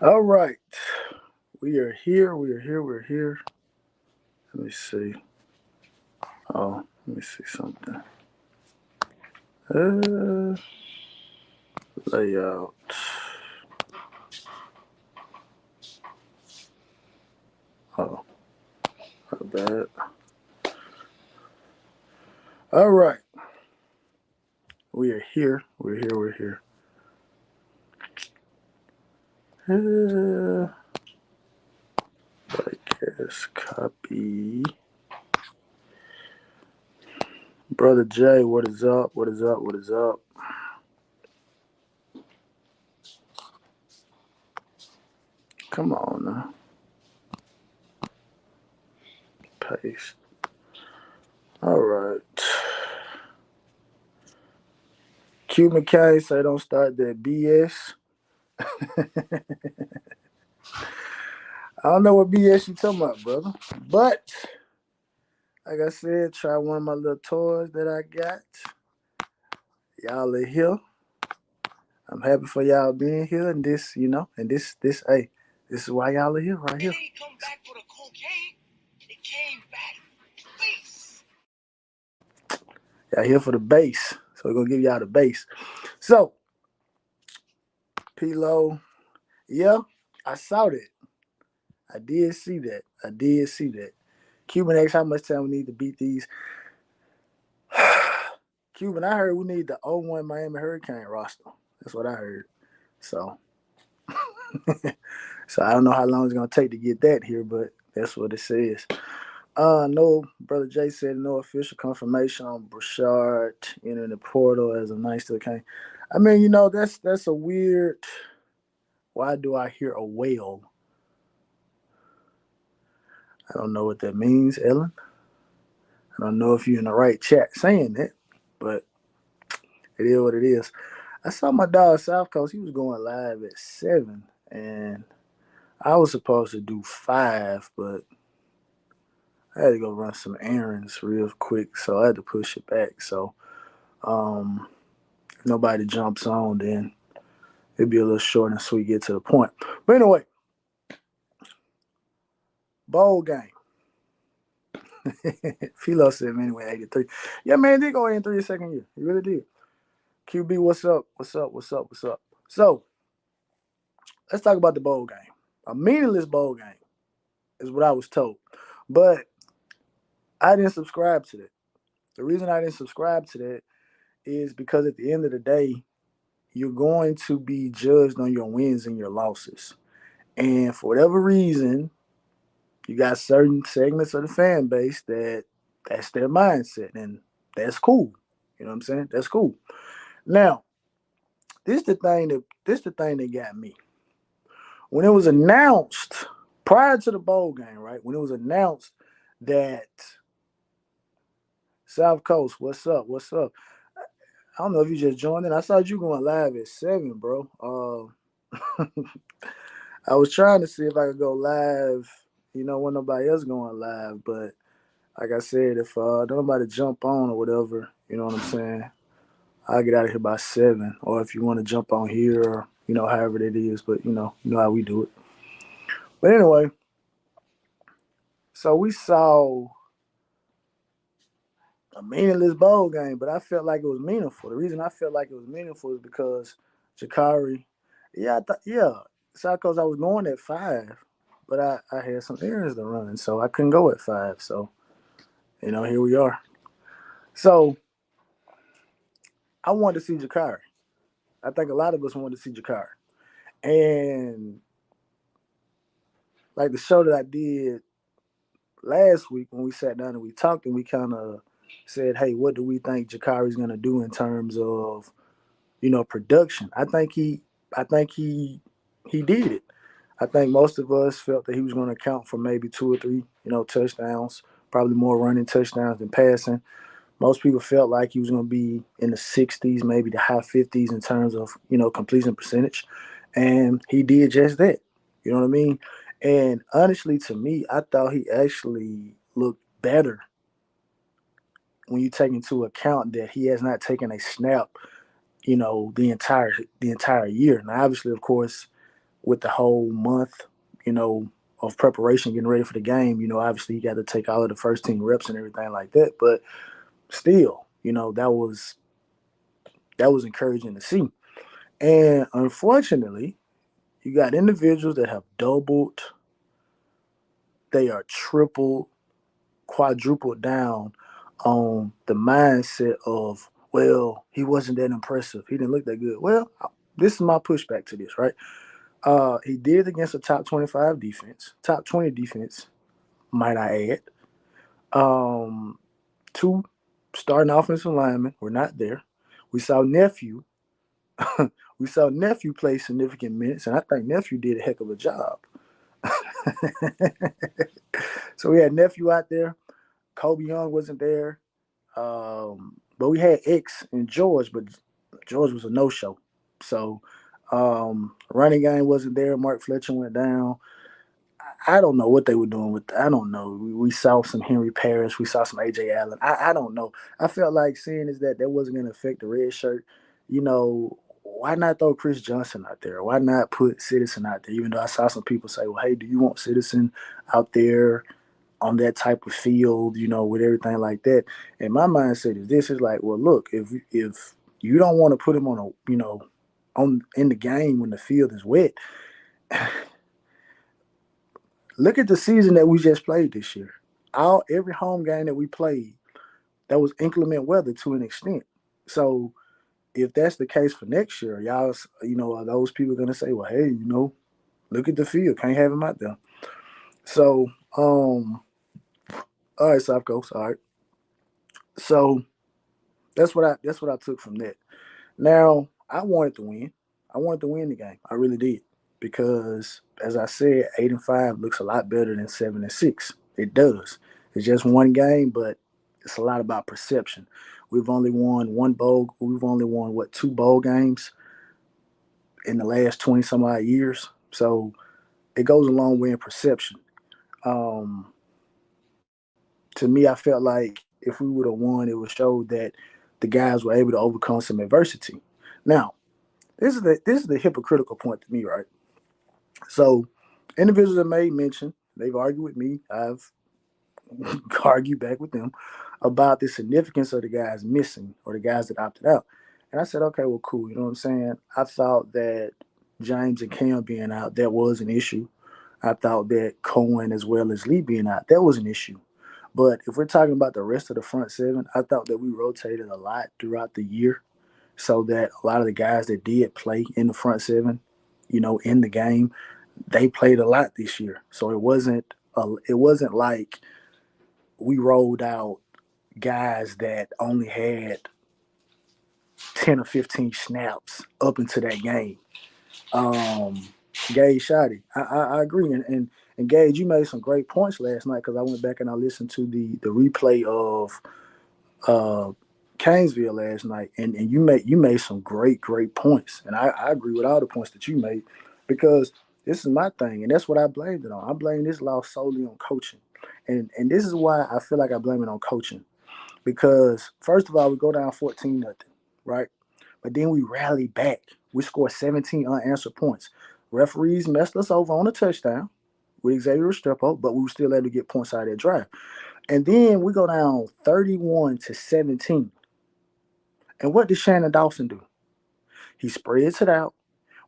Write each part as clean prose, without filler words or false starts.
All right. We are here. We are here. We're here. Let me see. Let me see something. Uh, Layout. Oh, not bad. All right. We are here. We're here. We're here. Podcast copy. Brother Jay, what is up? What is up? What is up? Come on now. Paste. All right. Q McKay say don't start that BS. I don't know what BS you talking about, brother. But like I said, try one of my little toys that I got. Y'all are here. I'm happy for y'all being here, and hey, this is why y'all are here, right here. It ain't come back for the cocaine. It came back bass. Y'all here for the bass, so we're gonna give y'all the bass. So, P-Lo, yeah, I saw that. I did see that. I did see that. Cuban X, how much time we need to beat these? Cuban, I heard we need the 0-1 Miami Hurricane roster. That's what I heard. So, so I don't know how long it's gonna take to get that here, but that's what it says. No, Brother Jay said no official confirmation on Brashard entering the portal as a nice to came. I mean, that's a weird. Why do I hear a whale? I don't know what that means, Ellen. I don't know if you're in the right chat saying that, but it is what it is. I saw my dog South Coast. He was going live at 7, and I was supposed to do 5, but I had to go run some errands real quick, so I had to push it back. So, if nobody jumps on, then it'd be a little short and sweet, get to the point. But anyway, bowl game. Philo said, man, anyway, 83. Yeah, man, they go 83 second year. He really did. QB, what's up? What's up? What's up? What's up? So, let's talk about the bowl game. A meaningless bowl game is what I was told. But I didn't subscribe to that. The reason I didn't subscribe to that is because at the end of the day, you're going to be judged on your wins and your losses. And for whatever reason, you got certain segments of the fan base that's their mindset, and that's cool. You know what I'm saying? That's cool. Now, this the thing that got me. When it was announced prior to the bowl game, right? When it was announced that South Coast, what's up? What's up? I don't know if you just joined in. I saw you going live at 7, bro. I was trying to see if I could go live, when nobody else going live, but like I said, if nobody jump on or whatever, you know what I'm saying, I'll get out of here by 7. Or if you want to jump on here, or, however it is, but you know how we do it. But anyway, so we saw a meaningless bowl game, but I felt like it was meaningful. The reason I felt like it was meaningful is because Jakari, yeah, South Coast, I was going at 5, but I had some errands to run, so I couldn't go at 5. So, here we are. So I wanted to see Jakari. I think a lot of us wanted to see Jakari. And like the show that I did last week when we sat down and we talked and we kind of said, hey, what do we think Jakari's going to do in terms of, production? I think he did it. I think most of us felt that he was going to count for maybe 2 or 3, touchdowns, probably more running touchdowns than passing. Most people felt like he was going to be in the 60s, maybe the high 50s in terms of, completion percentage. And he did just that. You know what I mean? And honestly, to me, I thought he actually looked better when you take into account that he has not taken a snap, the entire year. Now, obviously, of course, with the whole month, you know, of preparation, getting ready for the game, you know, obviously you got to take all of the first team reps and everything like that. But still, you know, that was encouraging to see. And unfortunately, you got individuals that have doubled, they are tripled, quadrupled down on the mindset of, well, he wasn't that impressive. He didn't look that good. Well, this is my pushback to this, right? He did against a top 25 defense, top 20 defense, might I add. Um, Two starting offensive linemen were not there. We saw Nephew. We saw Nephew play significant minutes, and I think Nephew did a heck of a job. So we had Nephew out there. Kobe Young wasn't there. But we had X and George, but George was a no-show. So running game wasn't there. Mark Fletcher went down. I don't know what they were doing with. I don't know. We saw some Henry Parrish. We saw some AJ Allen. I don't know. I felt like seeing is that wasn't going to affect the red shirt. You know, why not throw Chris Johnson out there? Why not put Citizen out there? Even though I saw some people say, "Well, hey, do you want Citizen out there on that type of field, you know, with everything like that?" And my mindset is this: is like, well, look, if you don't want to put him on a, you know, on in the game when the field is wet, look at the season that we just played this year. Every home game that we played, that was inclement weather to an extent. So if that's the case for next year, y'all, you know, are those people going to say, well, hey, you know, look at the field, can't have him out there. So, all right, South Coast, all right. So that's what I took from that. Now I wanted to win. I wanted to win the game. I really did because, as I said, 8-5 looks a lot better than 7-6. It does. It's just one game, but it's a lot about perception. We've only won one bowl. We've only won what, two bowl games in the last 20 some odd years. So it goes a long way in perception. Um, to me, I felt like if we would have won, it would show that the guys were able to overcome some adversity. Now, this is the hypocritical point to me, right? So, individuals that made mention, they've argued with me. I've argued back with them about the significance of the guys missing or the guys that opted out. And I said, okay, well, cool. You know what I'm saying? I thought that James and Cam being out, that was an issue. I thought that Cohen as well as Lee being out, that was an issue. But if we're talking about the rest of the front seven, I thought that we rotated a lot throughout the year so that a lot of the guys that did play in the front seven, you know, in the game, they played a lot this year. So it wasn't like we rolled out guys that only had 10 or 15 snaps up into that game. Um, Gage Shoddy, I agree, and Gage, you made some great points last night because I went back and I listened to the replay of uh, Canesville last night, and you made some great points, and I agree with all the points that you made because this is my thing, and that's what I blamed it on. I blame this loss solely on coaching, and this is why I feel like I blame it on coaching because first of all we go down 14-0, right? But then we rally back. We score 17 unanswered points. Referees messed us over on a touchdown with Xavier Restrepo, but we were still able to get points out of that drive. And then we go down 31-17. And what did Shannon Dawson do? He spreads it out.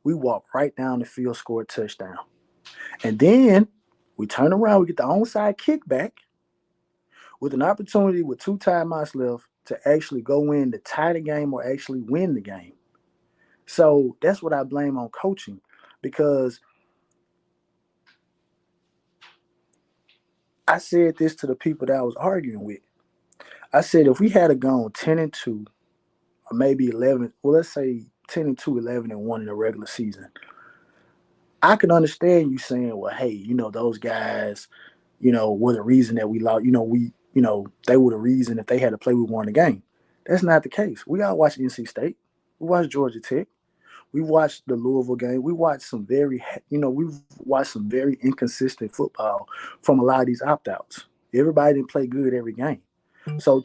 We walk right down the field, score a touchdown. And then we turn around, we get the onside kickback with an opportunity with two timeouts left to actually go in to tie the game or actually win the game. So that's what I blame on coaching because I said this to the people that I was arguing with. I said if we had gone 10-2 or maybe 11, well let's say 10-2, 11-1 in the regular season, I could understand you saying, well, hey, you know, those guys, you know, were the reason that we lost. They were the reason if they had to play, we won the game. That's not the case. We all watched NC State. We watched Georgia Tech. We watched the Louisville game. We've watched some very inconsistent football from a lot of these opt-outs. Everybody didn't play good every game. So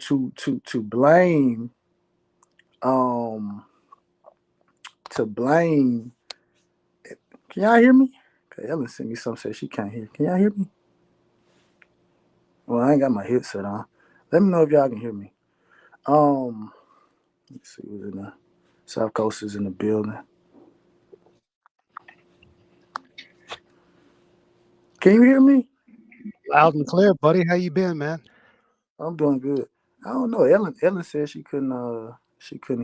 um to blame Can y'all hear me? Okay, Ellen sent me something said she can't hear. Can y'all hear me? Well, I ain't got my headset on. Let me know if y'all can hear me. Let's see who's in the South Coast is in the building. Can you hear me? Loud and clear, buddy. How you been, man? I'm doing good. I don't know. Ellen said she couldn't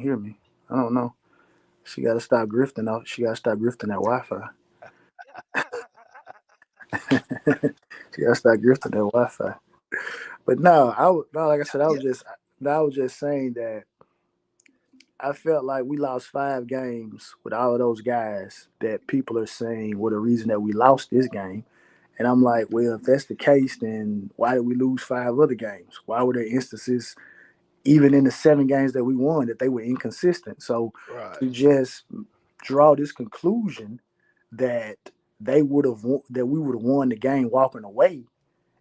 hear me. I don't know. She gotta stop grifting out. She gotta stop grifting that Wi-Fi. She gotta stop grifting that Wi-Fi. But no, no, like I said, Yeah, I was just saying that I felt like we lost 5 games with all of those guys that people are saying were the reason that we lost this game. And I'm like, well, if that's the case, then why did we lose 5 other games? Why were there instances, even in the 7 games that we won, that they were inconsistent? So right. to just draw this conclusion that that we would have won the game walking away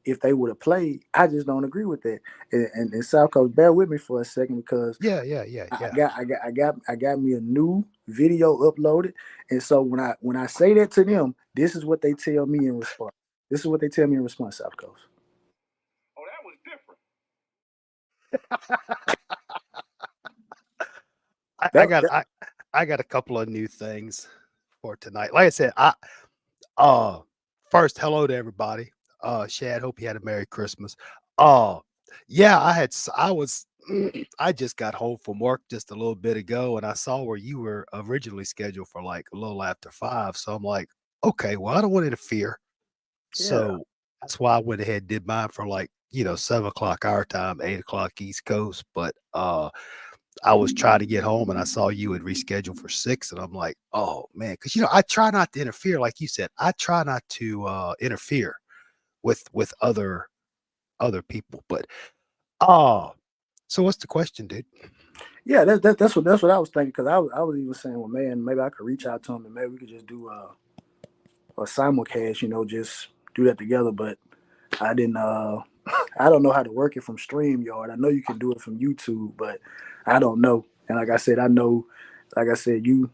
if they would have played, I just don't agree with that. And South Coast, bear with me for a second because Yeah, yeah, yeah, I yeah. got I got me a new video uploaded, and so when I say that to them, this is what they tell me in response. This is what they tell me in response, South Coast. Oh, that was different. I That, got that I got a couple of new things for tonight. Like I said, uh first hello to everybody. Shad, hope you had a Merry Christmas. Uh yeah, I was I just got home from work just a little bit ago and I saw where you were originally scheduled for like a little after 5. So I'm like, okay, well, I don't want to interfere. yeah, So that's why I went ahead and did mine for like, 7 o'clock our time, 8 o'clock East Coast. But I was trying to get home and I saw you had rescheduled for 6, and I'm like, oh man, because I try not to interfere, like you said. I try not to interfere with other people. But oh, so what's the question, dude? yeah. That's what I was thinking because I was even saying, well, man, maybe I could reach out to them and maybe we could just do a simulcast, just do that together. But I didn't. I don't know how to work it from StreamYard. I know you can do it from YouTube, but I don't know. And like I said, I know, like I said, you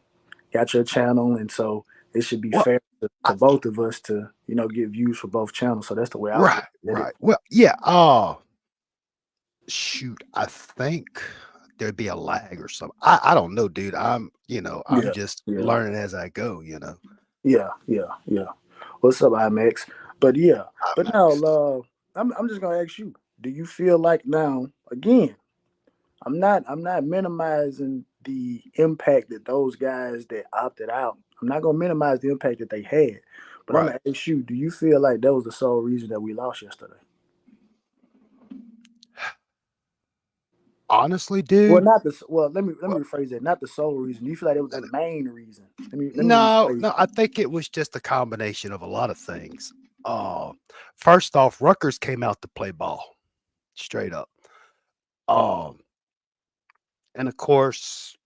got your channel, and so it should be Well, fair to I, both of us to get views for both channels. So that's the way I was right, looking at it. right. Well, yeah. Shoot, I think there'd be a lag or something. I don't know, dude. I'm Yeah, just yeah, learning as I go. yeah. What's up, IMAX? But yeah, but now, Max. I'm just gonna ask you: do you feel like now again? I'm not minimizing the impact that those guys that opted out. I'm not gonna minimize the impact that they had, but I'm Right. gonna ask you: do you feel like that was the sole reason that we lost yesterday? Honestly, Well, dude. not the well. Let me Well, rephrase that. Not the sole reason. Do you feel like it was the main reason? Let me no, rephrase. no, I think it was just a combination of a lot of things. Uh, First off, Rutgers came out to play ball, straight up. Um, and of course,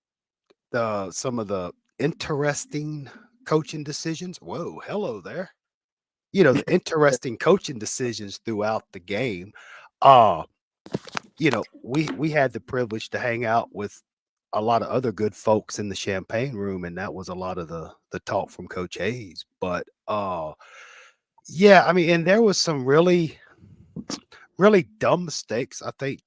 some of the interesting coaching decisions. Whoa, hello there. The interesting coaching decisions throughout the game. Uh, we had the privilege to hang out with a lot of other good folks in the champagne room, and that was a lot of the talk from Coach Hayes. But yeah, I mean, and there was some really dumb mistakes. I think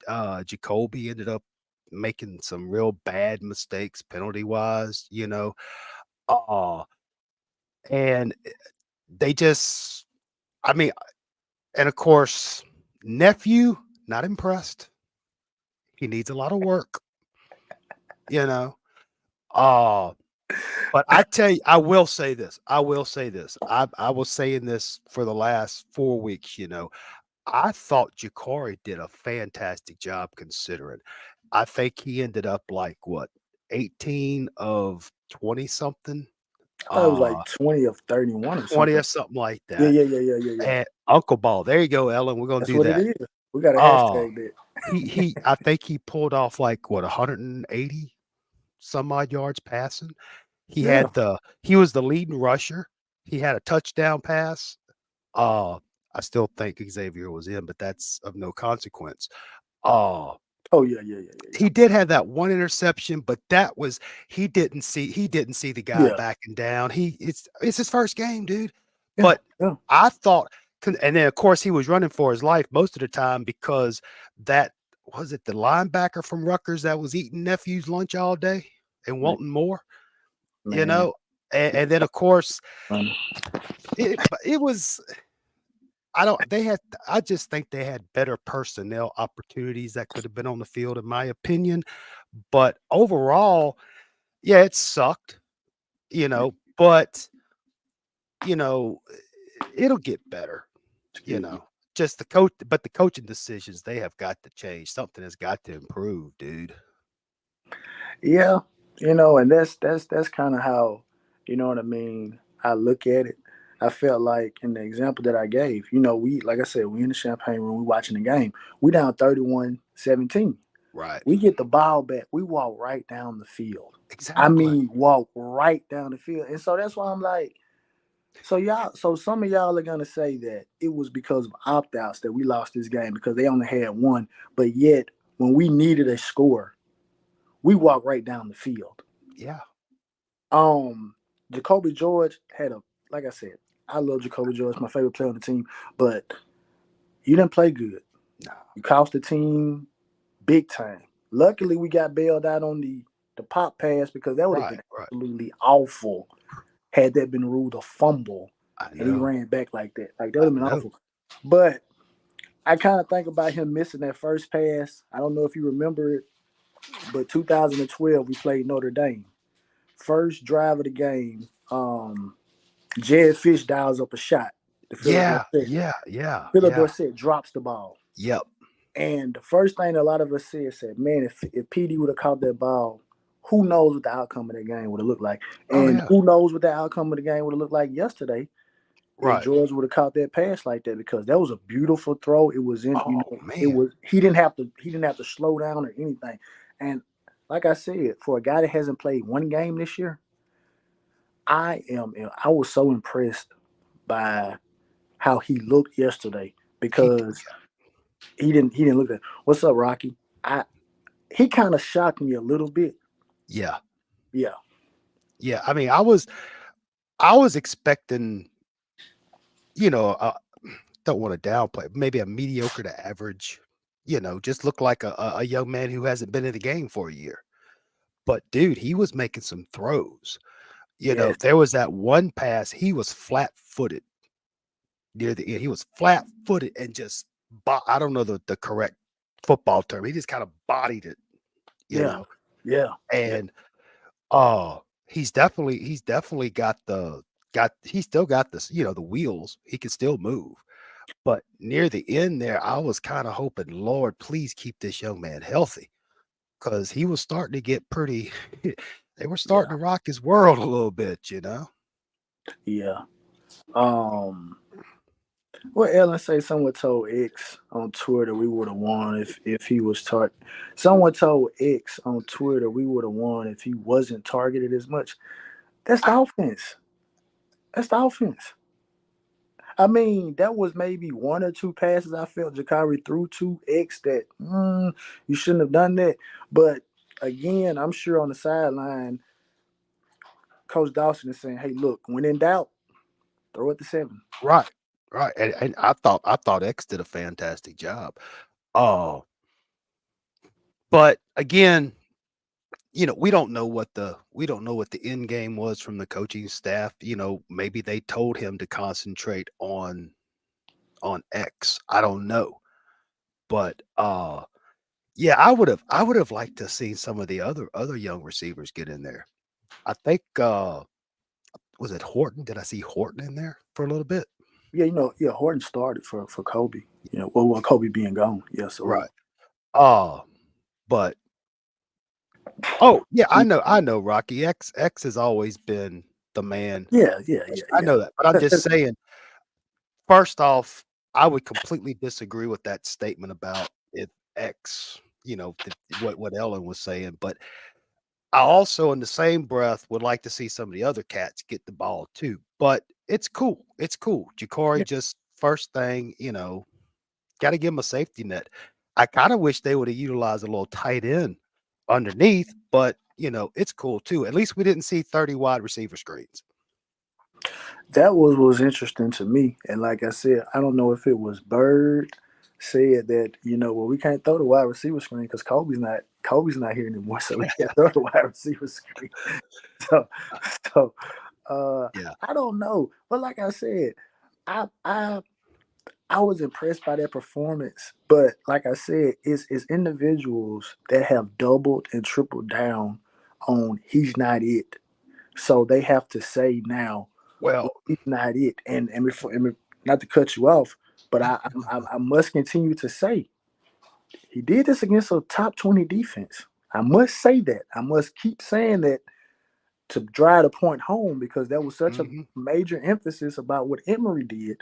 Jacoby ended up making some real bad mistakes penalty wise. Uh and they just I mean, and of course, nephew, not impressed. He needs a lot of work, you know. Uh but I tell you, I will say this. I will say this. I was saying this for the last 4 weeks. I thought Ja'Cory did a fantastic job considering. I think he ended up like what, 18 of 20 something, I thought it was like uh 20 of 31 or 20 something. or something like Yeah, that. yeah, yeah, yeah, yeah, yeah. And Uncle Ball, there you go, Ellen. We're gonna That's do what it that. is. We got a Uh hashtag that. he I think he pulled off like what, 180 some odd yards passing. Yeah. He was the leading rusher. He had a touchdown pass. Uh I still think Xavier was in, but that's of no consequence. Uh Oh yeah, yeah, yeah, yeah, He did have that one interception, but that was he didn't see the guy yeah, backing down. It's his first game, dude. yeah, But yeah, I thought and then of course he was running for his life most of the time because that was it the linebacker from Rutgers that was eating nephew's lunch all day and man, wanting more, you man. know? And then of course Man. it was I don't they had I just think they had better personnel opportunities that could have been on the field in my opinion. But overall, yeah, it sucked, but you know, it'll get better, you Excuse me. know. Just the coach, but the coaching decisions they have got to change. Something has got to improve, dude. Yeah, and that's kind of how, you know what I mean. I look at it. I felt like in the example that I gave, we like I said, we in the champagne room, we watching the game. We down 31-17. Right. We get the ball back. We walk right down the field. I Exactly. mean, walk right down the field. And so that's why I'm like, so some of y'all are gonna say that it was because of opt outs that we lost this game because they only had one, but yet when we needed a score, we walked right down the field. Yeah. Um, Jacoby George had a like I said, I love Jacoby George, my favorite player on the team, but you didn't play good. No. You cost the team big time. Luckily, we got bailed out on the pop pass because that would have Right. been Right. absolutely awful had that been ruled a fumble I and he know. ran back like that. Like that I would have been know. awful. But I kind of think about him missing that first pass. I don't know if you remember it, but 2012 we played Notre Dame. First drive of the game, Jed Fish dials up a shot to Philip Yeah. Dorsett. Yeah. Yeah. Philip Yeah. Dorsett drops the ball. Yep. And the first thing a lot of us said, man, if PD would have caught that ball, who knows what the outcome of that game would have looked like? Oh And yeah. who knows what the outcome of the game would have looked like yesterday if Right. George would have caught that pass like that because that was a beautiful throw. It was in, Oh it man. was he didn't have to slow down or anything. And like I said, for a guy that hasn't played one game this year, I was so impressed by how he looked yesterday He because he didn't look at what's up, Rocky. I He kind of shocked me a little bit. yeah. Yeah, Yeah. I mean, I was expecting, uh, don't want to downplay, maybe a mediocre to average, just look like a young man who hasn't been in the game for a year. But dude, he was making some throws. yes, There was that one pass, he was flat footed near the end. He was flat footed and just, I don't know the correct football term. He just kind of bodied it, you yeah, know, yeah, yeah, and he's definitely he still got this, the wheels. He can still move. But near the end there, I was kind of hoping, Lord, please keep this young man healthy because he was starting to get pretty. They were yeah, starting to rock his world a little bit. yeah. Um, what Ellen say? Someone told X on Twitter we would have won if he was targeted. Someone told X on Twitter we would have won if he wasn't targeted as much. That's I, the offense. That's the offense. I mean, that was maybe one or two passes I felt Jakari threw to X that you shouldn't have done that. But again, I'm sure on the sideline, Coach Dawson is saying, "Hey, look, when in doubt, throw it to 7." right, right, and I thought X did a fantastic job. Oh, but again, we don't know what the end game was from the coaching staff. Maybe they told him to concentrate on X. I don't know, but yeah, I would have liked to see some of the other young receivers get in there. I think was it Horton? Did I see Horton in there for a little bit? Yeah, yeah, Horton started for Kobe. Well, Kobe being gone. Yeah, so Right. Uh but oh yeah, I know Rocky X has always been the man. yeah, yeah, yeah, I yeah. know that, but I'm just saying, first off, I would completely disagree with that statement about if X, what Ellen was saying, but I also, in the same breath, would like to see some of the other cats get the ball too. But it's cool. It's cool. Jakari Yeah, just first thing, got to give him a safety net. I kind of wish they would have utilized a little tight end underneath, but it's cool too. At least we didn't see 30 wide receiver screens. That was interesting to me. And like I said, I don't know if it was Bird said that, well, we can't throw the wide receiver screen because Kobe's not here anymore, so we can't throw the wide receiver screen. So so Yeah. I don't know. But like I said, I I I was impressed by that performance. But like I said, it's individuals that have doubled and tripled down on he's not it. So they have to say now, Well, well, he's not it. Not to cut you off, but I must continue to say he did this against a top 20 defense. I must say that. I must keep saying that to drive the point home because that was such a mhm, major emphasis about what Emory did.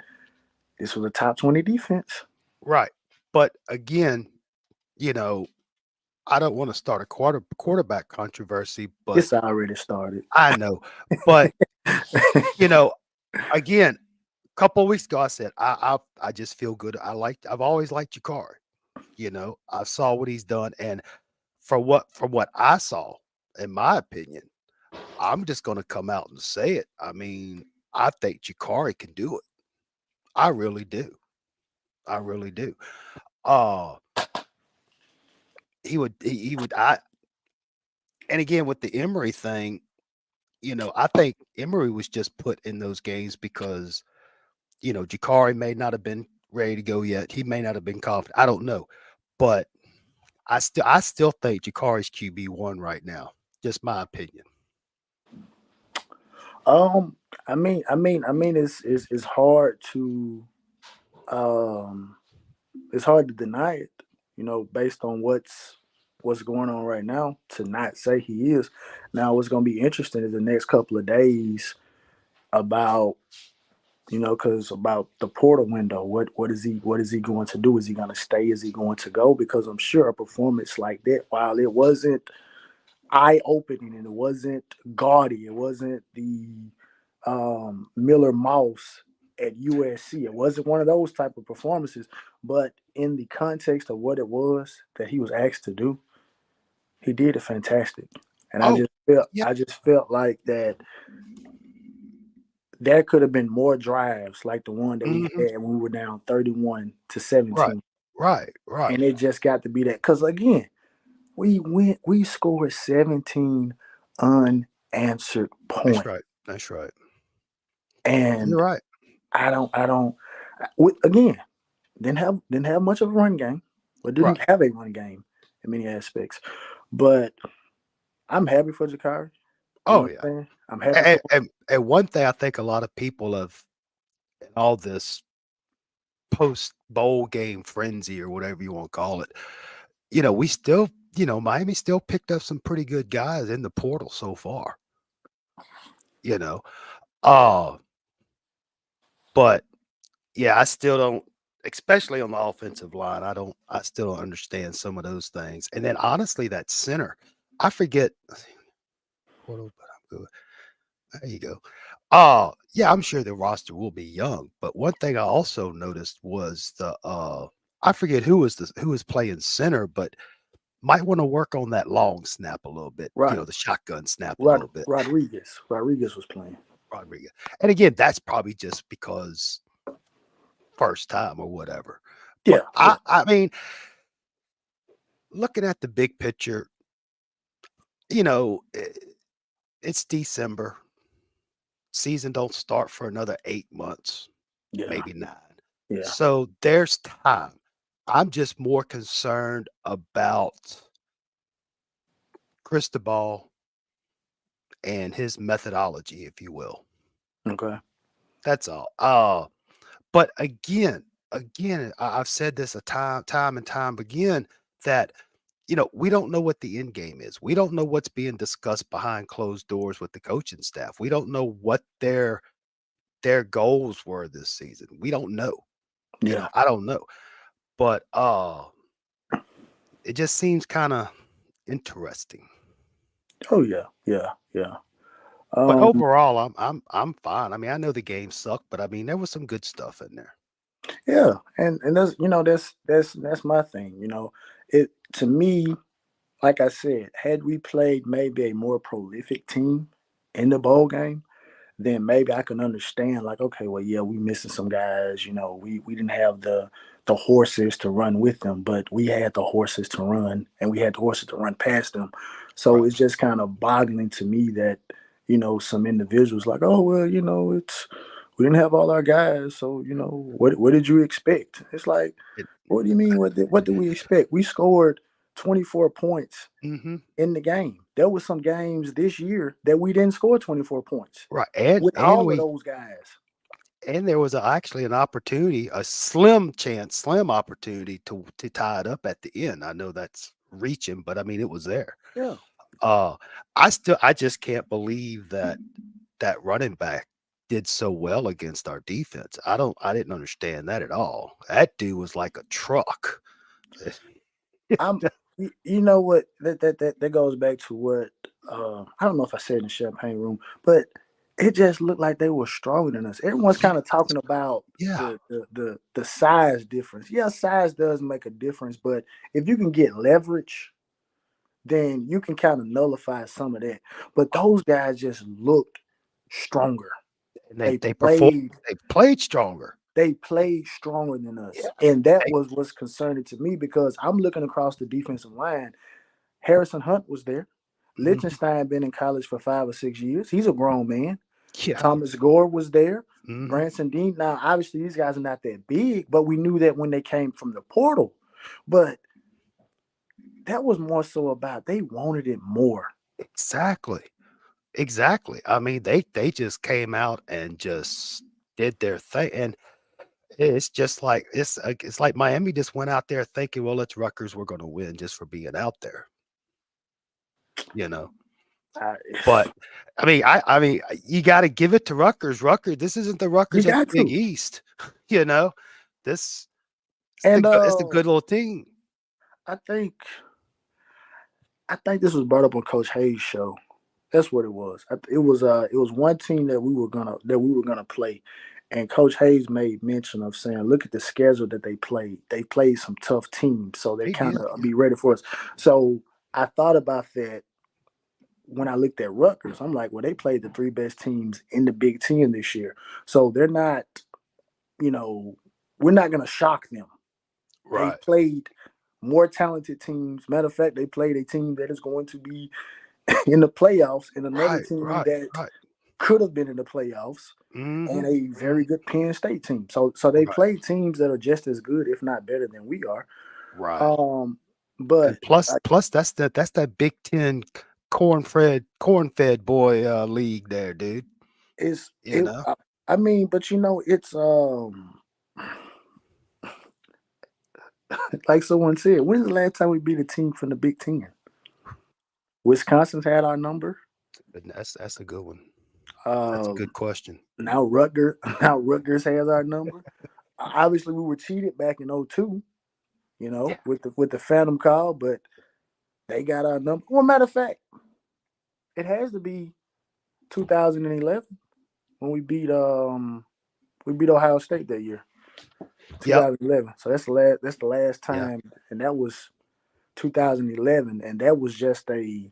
This was a top 20 defense. right. But again, you know, I don't want to start a quarterback controversy, but It's already started. I know. But you know, again, a couple of weeks ago, I said I just feel good. I've always liked Jakari. I saw what he's done, and from what I saw, in my opinion, I'm just going to come out and say it. I mean, I think Jakari can do it. I really do. I really do. Uh he would I and again with the Emory thing, I think Emory was just put in those games because Jakari may not have been ready to go yet. He may not have been confident. I don't know. But I still think Jakari's QB1 right now. Just my opinion. Um, it's hard to um it's hard to deny it, based on what's going on right now to not say he is. Now what's gonna be interesting is the next couple of days about because about the portal window. What is he going to do? Is he going to stay? Is he going to go? Because I'm sure a performance like that, while it wasn't eye opening and it wasn't gaudy, it wasn't the Miller Mouse at USC. It wasn't one of those type of performances, but in the context of what it was that he was asked to do, he did it fantastic. And I Oh, just felt yeah. I just felt like that there could have been more drives like the one that we Mhm. had when we were down 31 to Right. 17. Right. Right. And it just got to be that. Because again, we scored 17 unanswered That's points. right. That's right. You're And right. I don't again, didn't have much of a run game, but Right. didn't have a run game in many aspects. But I'm happy for Jakari. You know Oh what yeah. I'm saying? I'm happy And, for and one thing I think a lot of people have in all this post bowl game frenzy or whatever you want to call it, we still, Miami still picked up some pretty good guys in the portal so far, you know. Uh, but yeah, I still don't, especially on the offensive line, I still don't understand some of those things. And then honestly, that center, I forget portal, but I'm good. There you go. Yeah, I'm sure the roster will be young, but one thing I also noticed was I forget who was playing center, but might want to work on that long snap a little bit, right. the shotgun snap a little bit, Rodriguez was playing. Rodriguez. And again, that's probably just because first time or whatever. But Yeah, yeah, I mean, looking at the big picture, you know, i- it's December. Season don't start for another 8 months, yeah, maybe 9. yeah. So there's time. I'm just more concerned about Cristobal and his methodology, if you will. Okay. That's all. But again, I've said this a time and time again that we don't know what the end game is. We don't know what's being discussed behind closed doors with the coaching staff. We don't know what their goals were this season. We don't know. Yeah. I don't know. But it just seems kind of interesting. Oh yeah, yeah, yeah. But Um, overall, I'm fine. I mean, I know the game sucked, but I mean, there was some good stuff in there. Yeah, and that's that's my thing. It to me, like I said, had we played maybe a more prolific team in the bowl game, then maybe I can understand like, okay, well, yeah, we missing some guys. We didn't have the horses to run with them, but we had the horses to run, and we had the horses to run past them. So Right. it's just kind of boggling to me that some individuals like, oh well, it's we didn't have all our guys, so what did you expect? It's like, It, what do you mean? What did we expect? We scored 24 points hmm in the game. There was some games this year that we didn't score 24 points Right. And with and all of we those guys. and there was actually an opportunity, a slim chance, slim opportunity to tie it up at the end. I know that's reaching, but I mean it was there. Yeah. Uh, I just can't believe that running back did so well against our defense. I didn't understand that at all. That dude was like a truck. I'm you know what, that goes back to what I don't know if I said in the champagne room, but it just looked like they were stronger than us. Everyone's Yeah, kind of talking about yeah, the size difference. Yeah, size does make a difference, but if you can get leverage, then you can kind of nullify some of that. But those guys just looked stronger. and They they performed. played They played stronger. they played stronger than us. Yeah, And that they, was what's concerning to me because I'm looking across the defensive line. Harrison Hunt was there. mhm, Lichtenstein been in college for 5 or 6 years. He's a grown man. yeah, Thomas Gore was there. mhm. Branson Dean. Now, obviously, these guys are not that big, but we knew that when they came from the portal. But that was more so about they wanted it more. Exactly. Exactly. I mean, they just came out and just did their thing, and it's just like it's like Miami just went out there thinking, well, it's Rutgers, we're going to win just for being out there, you know. I, But I mean, you got to give it to Rutgers. Rutgers, this isn't the you Rutgers of the got Big to. East, you know. This And it's the good little team. I think this was brought up on Coach Hayes' show. That's what it was. It was one team that we were gonna play, and Coach Hayes made mention of saying, "Look at the schedule that they played. They played some tough teams, so they They kind did, of yeah. be ready for us." So I thought about that when I looked at Rutgers. I'm like, well, they played the three best teams in the Big Ten this year, so they're not, you know, we're not gonna shock them. They Right, played more talented teams. Matter of fact, they played a team that is going to be in the playoffs and another right, team right, that right. could have been in the playoffs Mm-hmm. and a Mm, very good Penn State team. So they right, play teams that are just as good, if not better than we are. right. Um, but And plus, like, plus that's that Big Ten corn fed boy league there, dude. it's You it. know, I mean, but it's like someone said. When's the last time we beat a team from the Big Ten? Wisconsin's had our number. and that's a good one. That's a good Um, question. now Rutgers now Rutgers has our number. Obviously, we were cheated back in '02. Yeah. With the Phantom call, but they got our number. Well, matter of fact, it has to be 2011 when we beat Ohio State that year, Yep. 2011. So that's the last Yeah. time, and that was 2011, and that was just a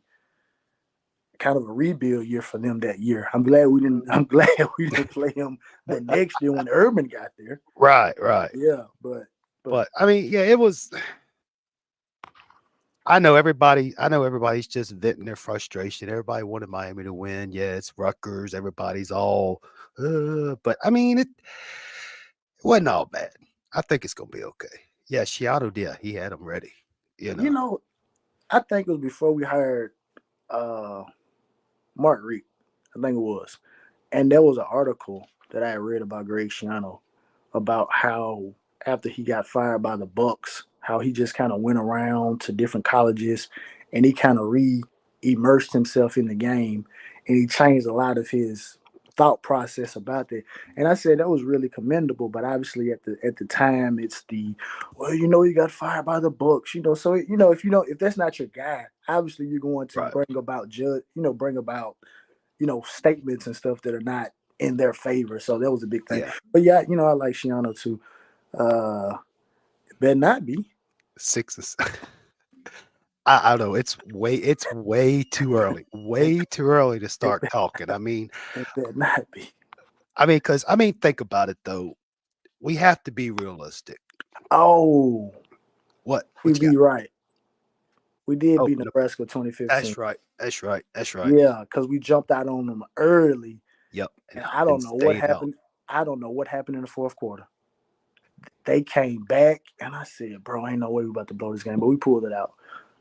kind of a rebuild year for them that year. I'm glad we didn't. Mhm. I'm glad we didn't play them the next year when Urban got there. Right. Right. Yeah, but But I mean, yeah, it was. I know everybody. I know everybody's just venting their frustration. Everybody wanted Miami to win. Yeah, it's Rutgers. Everybody's all. But I mean, it wasn't all bad. I think it's gonna be okay. Yeah, Shiano did. He had them ready. You you know. know, I think it was before we hired uh Mark Reed. I think it was. And there was an article that I read about Greg Schiano about how after he got fired by the Bucks, how he just kind of went around to different colleges and he kind of re-immersed himself in the game and he changed a lot of his thought process about that. And I said that was really commendable, but obviously at the time it's the well, you got fired by the Bucks, so if that's not your guy, obviously you're going to Right. bring about statements and stuff that are not in their favor. So that was a big thing. Yeah. But yeah, I like Shiano too. It better not be. 6 is. I don't know. It's way too early. Way too early to It, start talking. it better not be. Because think about it though. We have to be realistic. Oh, What you you got? be right. We did Oh, beat no, Nebraska 2015. that's right. That's right. That's right. Yeah, because we jumped out on them early, Yep. and I And don't know what stayed out. happened. I don't know what happened in the fourth quarter. They came back, and I said, "Bro, ain't no way we about to blow this game," but we pulled it out.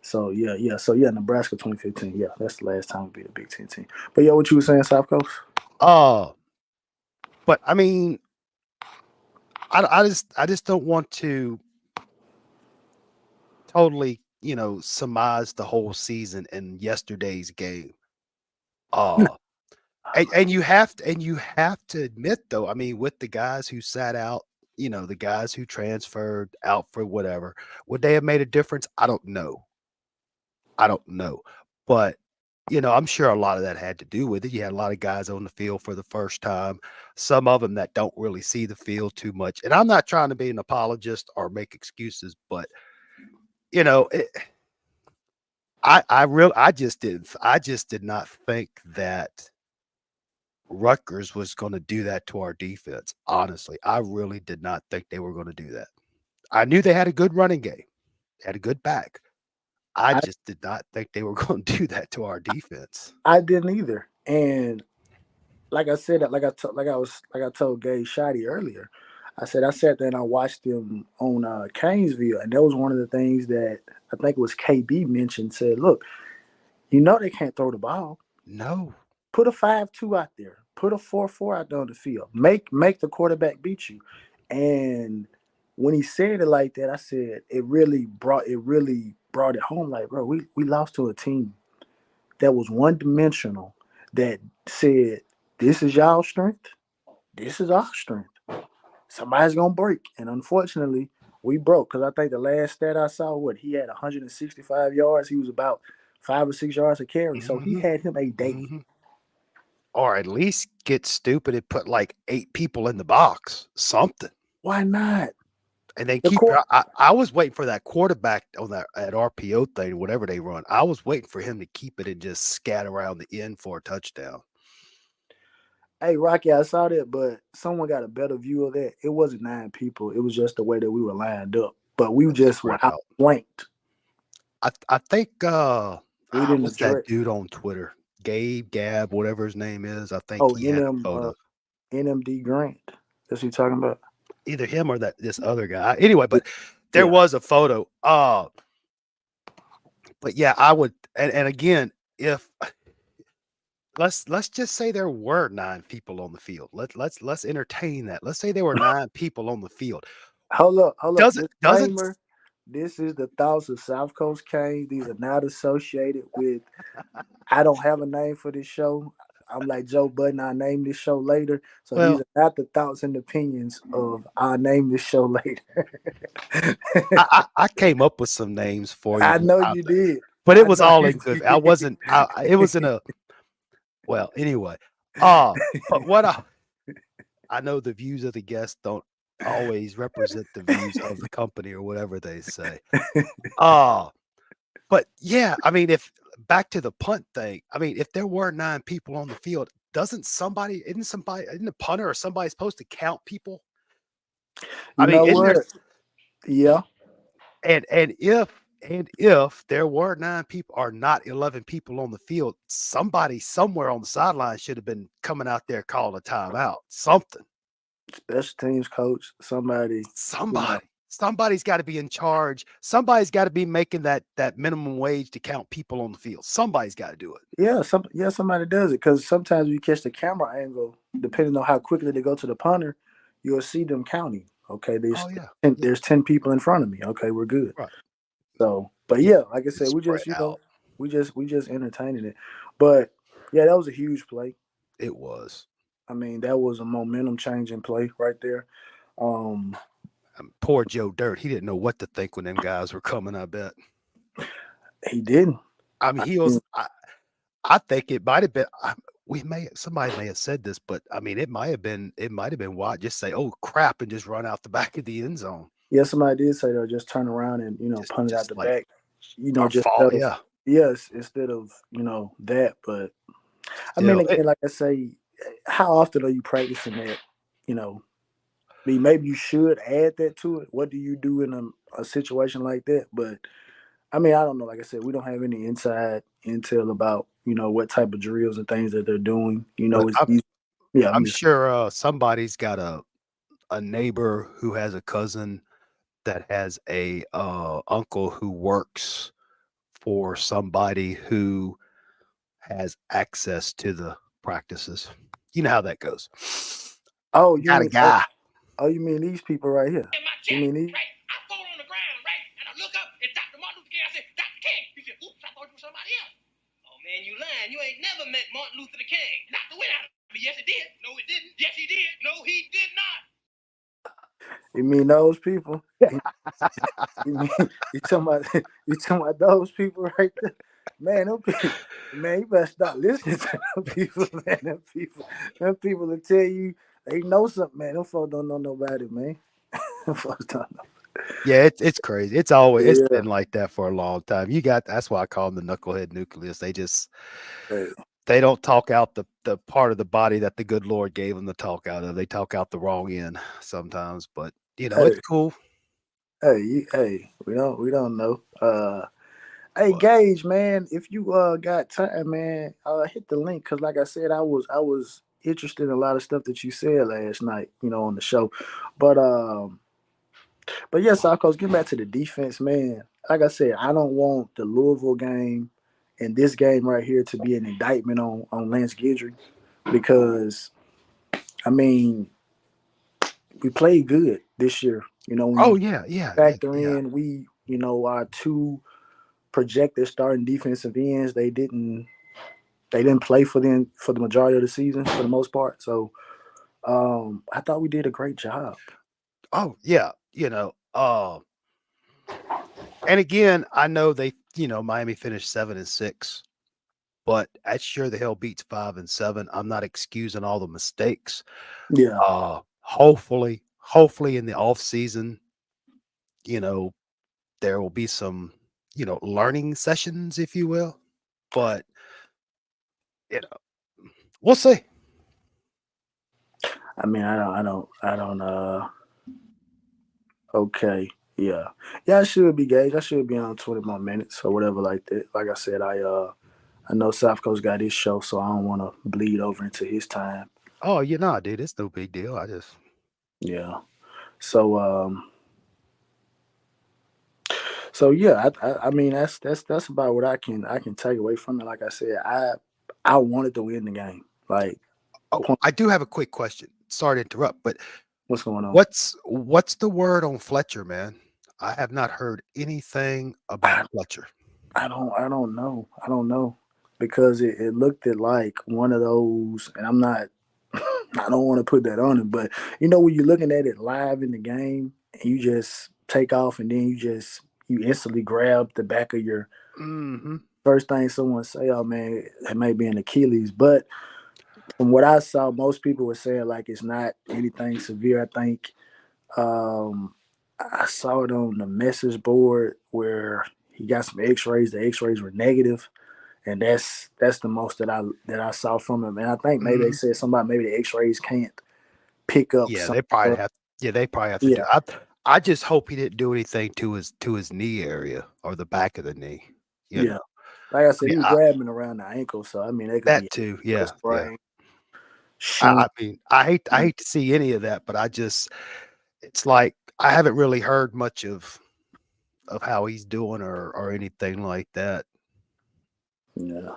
So yeah. So yeah, Nebraska 2015. Yeah, that's the last time we beat a Big Ten team. But yeah, what you were saying, South Coast? Uh, but I just don't want to totally, surmise the whole season in yesterday's game. Uh, and you have to admit though, with the guys who sat out, the guys who transferred out for whatever, would they have made a difference? I don't know. I don't know. But I'm sure a lot of that had to do with it. You had a lot of guys on the field for the first time, some of them that don't really see the field too much. And I'm not trying to be an apologist or make excuses, but you know, it, I just did not think that Rutgers was going to do that to our defense. Honestly, I really did not think they were going to do that. I knew they had a good running game, they had a good back. I I just did not think they were going to do that to our defense. I didn't either, and like I said, like I told Gay Shotty earlier. I said I sat there and I watched them on Canesville, and that was one of the things that I think it was KB mentioned. Said, look, you know they can't throw the ball. No. Put a 5-2 out there. Put a 4-4 out there on the field. Make the quarterback beat you. And when he said it like that, I said it really brought it home. Like, bro, we lost to a team that was one dimensional, that said, this is y'all strength, this is our strength. Somebody's gonna break. And unfortunately, we broke. Because I think the last stat I saw, he had 165 yards. He was about 5 or 6 yards a carry. So he Hmm. had him a day. Hmm. Or at least get stupid and put like 8 people in the box, something. Why not? And then The keep court. your I was waiting for that quarterback on that at RPO thing, whatever they run. I was waiting for him to keep it and just scat around the end for a touchdown. Hey, Rocky, I saw that, but someone got a better view of that. It wasn't 9 people. It was just the way that we were lined up. But we just were Spread out. outflanked. I think We didn't what's that address. dude on Twitter? Gab, whatever his name is. I think Oh, he had a photo. NMD Grant. That's what you talking about? Either him or this other guy. Anyway, but there Yeah. was a photo. But yeah, I would and again, if let's just say there were 9 people on the field. Let's entertain that. Let's say there were 9 people on the field. Hold up. Doesn't Disclaimer. This is the thoughts of South Coast Kane. These are not associated with. I don't have a name for this show. I'm like Joe Budden. I'll name this show later. So these well, are not the thoughts and opinions of I'll name this show later. I came up with some names for you, I know you did. but it I was know all you in good. I did. wasn't. It was in a well. Anyway, but what I know the views of the guests don't always represent the views of the company or whatever they say. But yeah, if back to the punt thing, if there were 9 people on the field, isn't the punter or somebody supposed to count people? You know Isn't there what? Yeah. and if there were 9 people or not 11 people on the field, somebody somewhere on the sideline should have been coming out there calling a timeout. Something. Special teams coach, somebody, you know. Somebody's got to be in charge. Somebody's got to be making that minimum wage to count people on the field. Somebody's got to do it. Yeah, somebody does it. Because sometimes you catch the camera angle, depending on how quickly they go to the punter, you'll see them counting. Okay, Oh yeah. there's 10 people in front of me. Okay, we're good. Right. So, but Yeah, yeah, like I said, we spread just out. we just entertaining it. But yeah, that was a huge play. It was. That was a momentum changing play right there. Um, Poor Joe Dirt. He didn't know what to think when them guys were coming, I bet. he didn't. He was. I think it might have been. somebody may have said this, but I mean, it might have been wide. Just say, "Oh crap," and just run out the back of the end zone. Yeah, somebody did say they'll just turn around and punt it out Just the like back. our Just fault. out of Yeah, yes, instead of that. But I mean, still, again, like I say, how often are you practicing that? You know, I mean, maybe you should add that to it. What do you do in a situation like that? But I mean, I don't know. Like I said, we don't have any inside intel about what type of drills and things that they're doing. but It's easy. Yeah, I'm I'm just sure somebody's got a neighbor who has a cousin that has a uncle who works for somebody who has access to the practices. You know how that goes. oh, You you got a mean oh, guy. oh you mean these people right here? In my You check, mean these? right? I fall on the ground, right? And I look up and Dr. Martin Luther King. I said, Dr. King. He said, oops, I thought you were somebody else. Oh man, you lying. You ain't never met Martin Luther King. Knocked the wind out of me. Yes, it did. No, it didn't. Yes, he did. No, he did not. You mean those people? You mean you talking about you talking about those people right there? Man, them people, man, you better stop listening to them people, man. Them people will tell you they know something, man. Them folks don't know nobody, man. Them folks don't know. Yeah, it's crazy. It's Yeah. been like that for a long time. That's why I call them the knucklehead nucleus. Hey, They don't talk out the part of the body that the good Lord gave them to talk out of. They talk out the wrong end sometimes, but it's hey, cool. hey, we don't know. Hey But Gage, man, if you got time, man, hit the link because, like I said, I was interested in a lot of stuff that you said last night, on the show. But yes, Sarkos, get back to the defense, man. Like I said, I don't want the Louisville game and this game right here to be an indictment on Lance Guidry because I mean we played good this year. When oh you yeah, yeah, yeah, factor yeah. in our two projected starting defensive ends, they didn't play for the majority of the season for the most part. So I thought we did a great job. Oh yeah, and again, I know Miami finished 7-6, but that sure the hell beats 5-7. I'm not excusing all the mistakes. Yeah. Hopefully in the off season, you know, there will be some, learning sessions, if you will. But you know, we'll see. I mean, I don't. Okay. Yeah. Yeah. I should be Gage. I should be on 20 more minutes or whatever like that. Like I said, I know South Coast got his show, so I don't want to bleed over into his time. Oh, dude, it's no big deal. I just Yeah. So yeah, I mean that's about what I can take away from it. Like I said, I wanted to win the game. Like Oh, point, I do have a quick question. Sorry to interrupt, but what's going on? what's the word on Fletcher, man? I have not heard anything about I, Fletcher. I don't know. I don't know because it looked at like one of those, and I'm not. I don't want to put that on him, but when you're looking at it live in the game and you just take off and then you instantly grab the back of your Mhm. first thing someone say, oh man, it may be an Achilles. But from what I saw, most people were saying like it's not anything severe. I think I saw it on the message board where he got some X-rays. The X-rays were negative, and that's the most that I saw from him. And I think maybe they Mhm. said somebody maybe the X-rays can't pick up Yeah, some. they probably have yeah, they probably have to do Yeah, I just hope he didn't do anything to his knee area or the back of the knee, you know? yeah. Like I I said, mean, he was grabbing around the ankle, so I mean, they could be that too, a yeah, yeah. sprain, shin. I mean, I hate to see any of that, but it's like I haven't really heard much of how he's doing or anything like that. Yeah.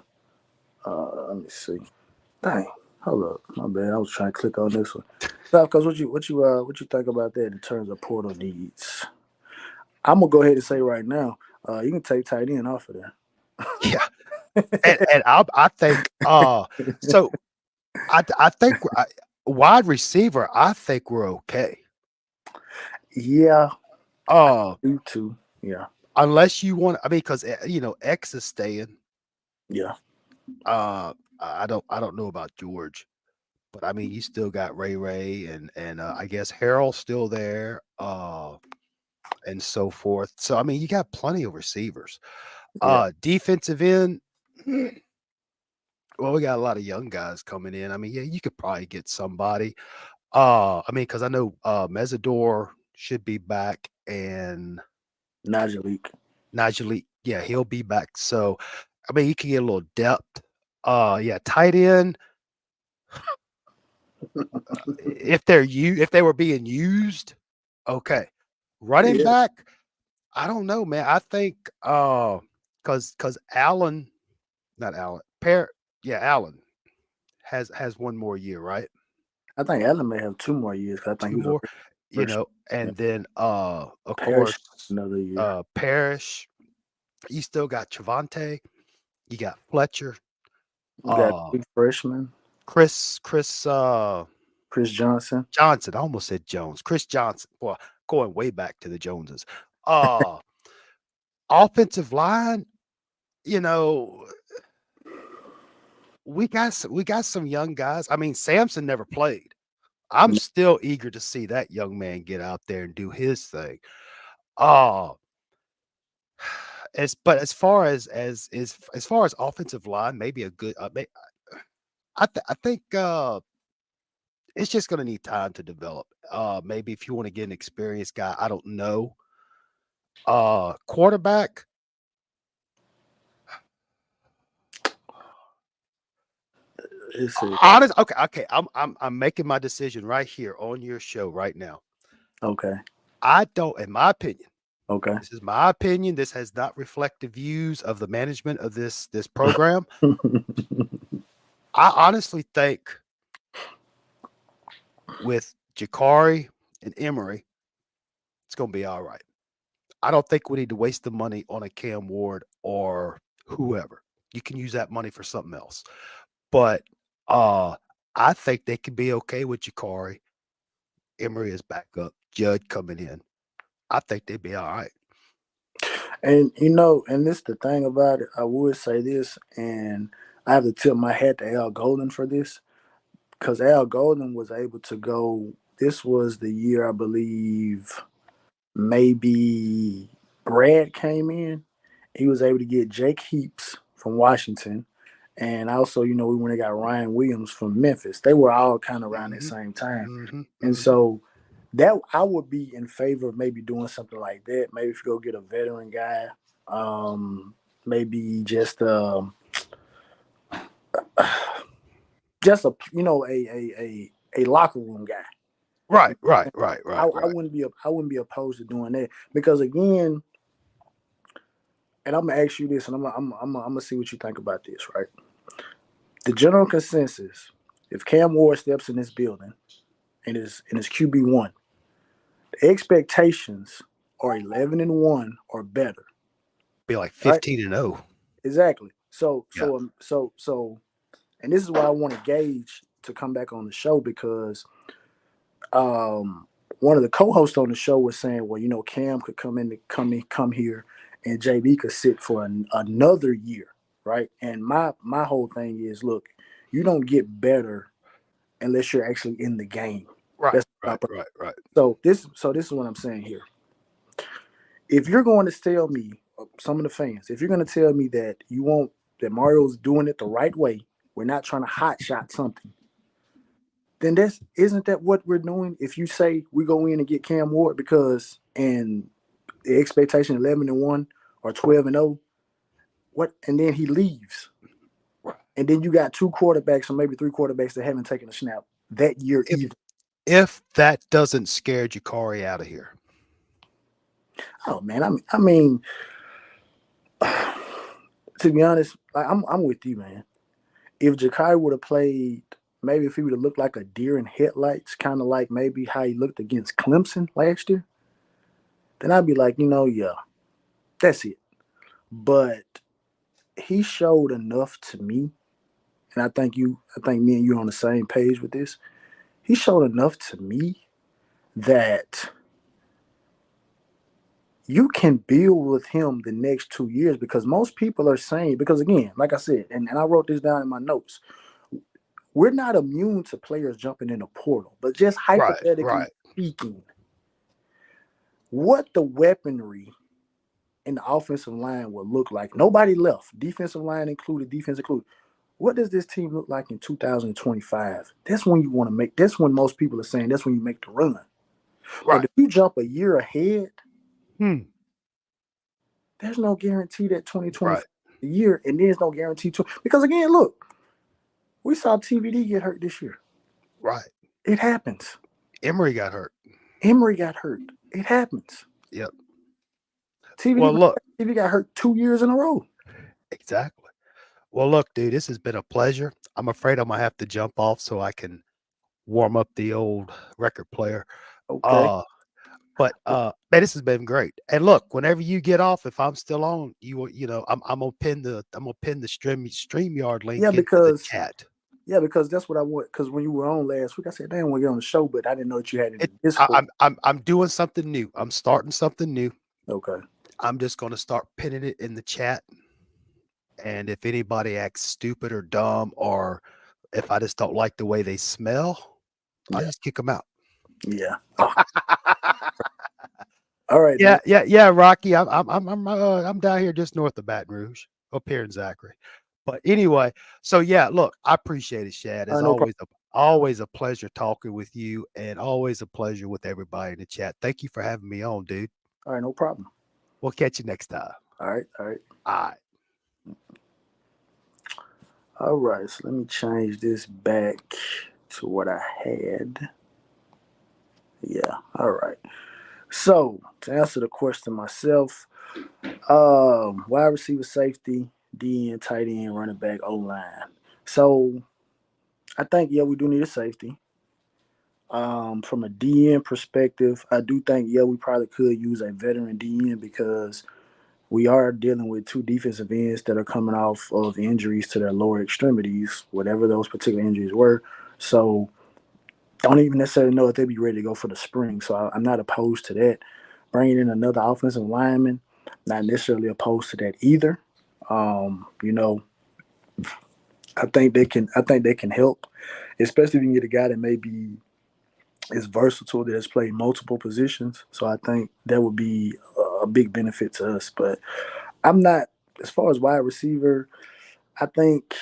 Let me see. Dang, hold up, my bad. I was trying to click on this one. Because what you think about that in terms of portal needs? I'm gonna go ahead and say right now, you can take tight end off of Yeah, there. and I think, so I think wide receiver, I think we're okay. Yeah, Uh, you too. Yeah, unless you want, I mean, because X is staying. yeah. Uh, I don't know about George, but I mean, you still got Ray and I guess Harold's still there, and so forth. So I mean, you got plenty of receivers. Yeah, Defensive end. Well, we got a lot of young guys coming in. I mean, yeah, you could probably get somebody. I mean, because I know Mesidor should be back, and Najee. Najee, yeah, he'll be back. So, I mean, you can get a little depth. Yeah, tight end. If they were being used, okay. Running Yeah, back, I don't know, man. I think because Allen, not Allen, yeah, Allen has one more year, right? I think Allen may have 2 more years because I think he Two was a more, freshman. Yeah. and then of Parrish course another year. Parrish. You still got Javante, you got Fletcher, We got uh two freshmen, Chris Chris Johnson. Johnson. I almost said Jones. Chris Johnson. Boy, going way back to the Joneses. Uh Offensive line, you know, we got some young guys. I mean, Samson never played. I'm still eager to see that young man get out there and do his thing. Uh but as far as offensive line, maybe a good I think it's just going to need time to develop. Maybe if you want to get an experienced guy, I don't know. Quarterback, It's a, honest. Okay. I'm making my decision right here on your show right now. okay, I don't, in my opinion, okay. this is my opinion. This has not reflected views of the management of this program. I honestly think with Jakari and Emory, it's going to be all right. I don't think we need to waste the money on a Cam Ward or whoever. You can use that money for something else. But I think they could be okay with Jakari. Emory is back up. Judd coming in. I think they'd be all right. And and this the thing about it. I would say this, and I have to tip my hat to Al Golden for this because Al Golden was able to go. This was the year I believe maybe Brad came in. He was able to get Jake Heaps from Washington, and also we when they got Ryan Williams from Memphis. They were all kind of around that Hmm. same time, and Hmm. so that I would be in favor of maybe doing something like that. Maybe if you go get a veteran guy, maybe just a a locker room guy. Right, right, right, I, right, I right. wouldn't be I wouldn't be opposed to doing that because again, and I'm gonna ask you this, and I'm gonna see what you think about this. Right, the general consensus: if Cam Ward steps in this building and is QB1, the expectations are 11-1 or better. Be like Right, 15-0. exactly. So Yeah. so so, and this is why I want to gauge to come back on the show because um, one of the co-hosts on the show was saying, well, Cam could come here, and JB could sit for another year, right? And my whole thing is, look, you don't get better unless you're actually in the game. Right, That's my right, right, right. so this is what I'm saying here. If you're going to tell me, some of the fans, if you're going to tell me that you want that Mario's doing it the right way, we're not trying to hot shot something, then that's isn't that what we're doing? If you say we go in and get Cam Ward because and the expectation 11-1 or 12-0, what? And then he leaves, Right. and then you got two quarterbacks or maybe three quarterbacks that haven't taken a snap that year If either. if that doesn't scare Jakari out of here. Oh man, I mean, to be honest, like, I'm with you, man. If Jakai would have played, maybe if he would have looked like a deer in headlights, kind of like maybe how he looked against Clemson last year, then I'd be like, yeah, that's it. But he showed enough to me, and I think me and you are on the same page with this. He showed enough to me that you can build with him the next 2 years because most people are saying, because again, like I said, and I wrote this down in my notes, we're not immune to players jumping in a portal, but just Right, hypothetically right, speaking, what the weaponry in the offensive line will look like. Nobody left, defensive line included, defense included. What does this team look like in 2025? That's when you want to make. That's when most people are saying that's when you make the run. But right. if you jump a year ahead, Hmm. there's no guarantee that 2025 Right, the year, and there's no guarantee to because again, look, we saw TVD get hurt this year. right. It happens. Emery got hurt. Emory got hurt. It happens. Yep. TVD Well, look, TV got hurt 2 years in a row. exactly. Well, look, dude, this has been a pleasure. I'm afraid I'm gonna have to jump off so I can warm up the old record player. Okay. Uh, but man, this has been great. And look, whenever you get off, if I'm still on, I'm gonna pin the StreamYard Yeah, link into the because chat. that's what I want. Because when you were on last week, I said, "Damn, want to get on the show," but I didn't know that you had it It in I, Discord. I'm doing something new. I'm starting something new. Okay. I'm just gonna start pinning it in the chat. And if anybody acts stupid or dumb, or if I just don't like the way they smell, I Yeah. just kick them out. Yeah. Oh, all right, Yeah, man. yeah, yeah, Rocky. I'm down here just north of Baton Rouge, up here in Zachary. But anyway, so yeah, look, I appreciate it, Shad. All It's right, no problem. always a pleasure talking with you, and always a pleasure with everybody in the chat. Thank you for having me on, dude. All right, no problem. We'll catch you next time. All right. All right. All right. All right. So let me change this back to what I had. Yeah. All right. So to answer the question myself, wide receiver, safety, DN, tight end, running back, O line. So I think we do need a safety. From a DN perspective, I do think we probably could use a veteran DN because we are dealing with two defensive ends that are coming off of injuries to their lower extremities, whatever those particular injuries were. So don't even necessarily know if they'd be ready to go for the spring. So I'm not opposed to that. Bringing in another offensive lineman, not necessarily opposed to that either. Um, you know, I think they can. I think they can help, especially if you can get a guy that maybe is versatile, that has played multiple positions. So I think that would be a big benefit to us. But I'm not, as far as wide receiver, I think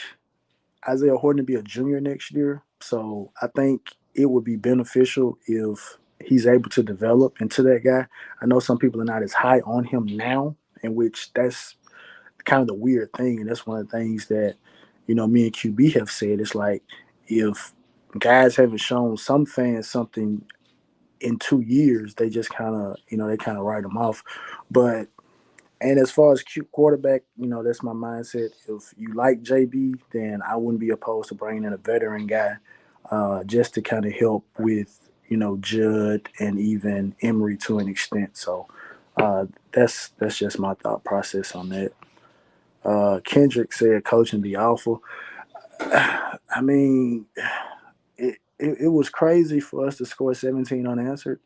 Isaiah Horton will be a junior next year. So I think it would be beneficial if he's able to develop into that guy. I know some people are not as high on him now, in which that's kind of the weird thing. And that's one of the things that, me and QB have said. It's like if guys haven't shown some fans something in 2 years, they just kind of, they kind of write them off. But and as far as quarterback, that's my mindset. If you like JB, then I wouldn't be opposed to bringing in a veteran guy, just to kind of help with, Judd and even Emery to an extent. So that's just my thought process on that. Kendrick said coaching be awful. I mean, it was crazy for us to score 17 unanswered.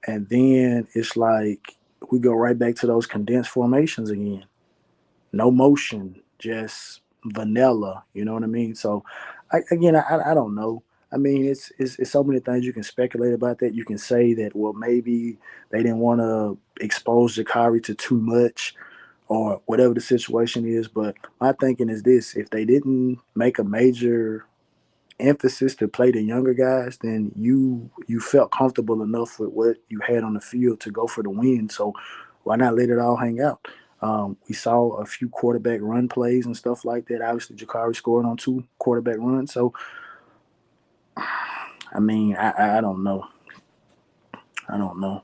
And then it's like we go right back to those condensed formations again. No motion, just vanilla. You know what I mean? So, I don't know. I mean, it's so many things you can speculate about that. You can say that, well, maybe they didn't want to expose Jakari to too much or whatever the situation is. But my thinking is this: if they didn't make a major emphasis to play the younger guys, then you felt comfortable enough with what you had on the field to go for the win. So why not let it all hang out? We saw a few quarterback run plays and stuff like that. Obviously, Jakari scored on 2 quarterback runs. So I mean, I don't know. I don't know.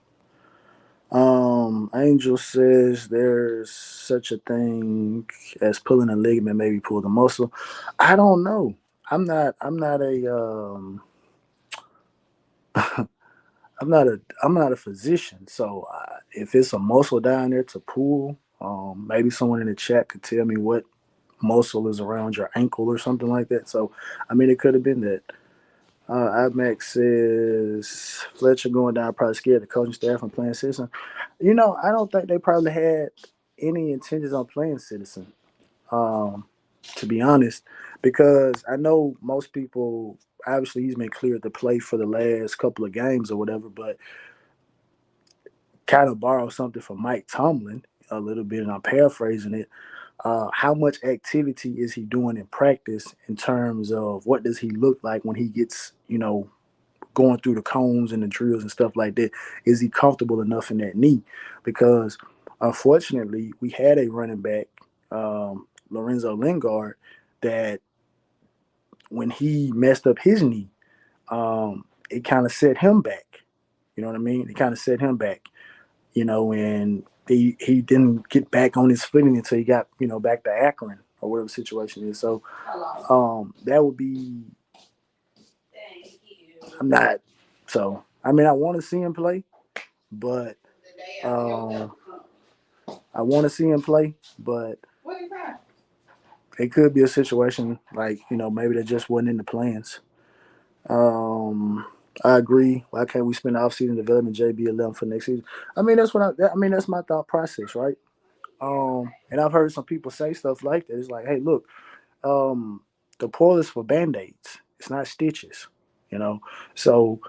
Angel says there's such a thing as pulling a ligament, maybe pull the muscle. I don't know. I'm not a I'm not a physician, so if it's a muscle down there to pull, maybe someone in the chat could tell me what muscle is around your ankle or something like that. So, I mean, it could have been that. IMAX says Fletcher going down probably scared the coaching staff from playing Citizen. I don't think they probably had any intentions on playing Citizen. Um, to be honest, because I know most people. Obviously, he's been cleared to play for the last couple of games or whatever, but kind of borrow something from Mike Tomlin a little bit, and I'm paraphrasing it. How much activity is he doing in practice in terms of what does he look like when he gets, going through the cones and the drills and stuff like that? Is he comfortable enough in that knee? Because unfortunately, we had a running back, Lorenzo Lingard, that when he messed up his knee, it kind of set him back. You know what I mean? It kind of set him back. And he didn't get back on his footing until he got, back to Akron or whatever the situation is. So that would be. I'm not. So I want to see him play, but um, I want to see him play, but it could be a situation like maybe that just wasn't in the plans. Um, I agree. Why can't we spend the offseason developing JB 11 for next season? That's my thought process, right? And I've heard some people say stuff like that. It's like, hey, look, um, the poil is for band-aids. It's not stitches, you know. So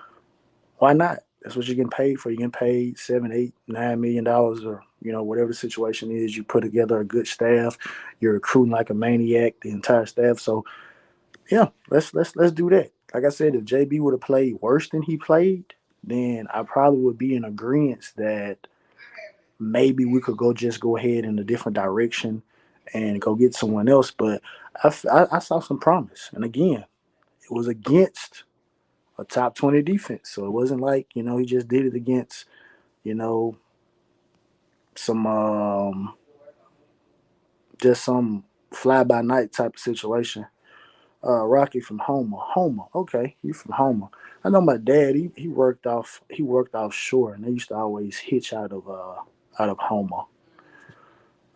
why not? That's what you're getting paid for. You're getting paid $7, $8, $9 million, or whatever the situation is. You put together a good staff. You're recruiting like a maniac, the entire staff. So yeah, let's do that. Like I said, if JB would have played worse than he played, then I probably would be in agreement that maybe we could go ahead in a different direction and go get someone else. But I saw some promise, and again, it was against a top 20 defense, so it wasn't like he just did it against you know some just some fly by night type of situation. Rocky from Homer. Homer. Okay, you from Homer. I know my dad. He worked offshore, and they used to always hitch out of Homer.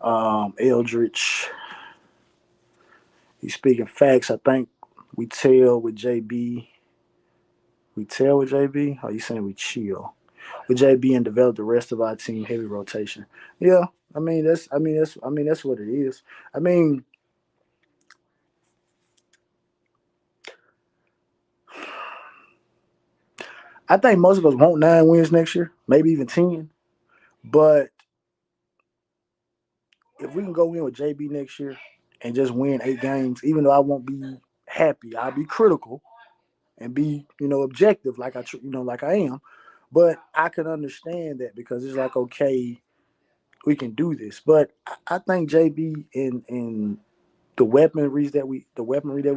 Eldridge. He's speaking facts. I think we tell with JB. We tell with JB. Or you saying we chill with JB and develop the rest of our team heavy rotation? Yeah, that's what it is. I mean, I think most of us want 9 wins next year, maybe even 10. But if we can go in with JB next year and just win 8 games, even though I won't be happy, I'll be critical and be objective like I am. But I can understand that because it's like, okay, we can do this. But I think JB and the weaponry that we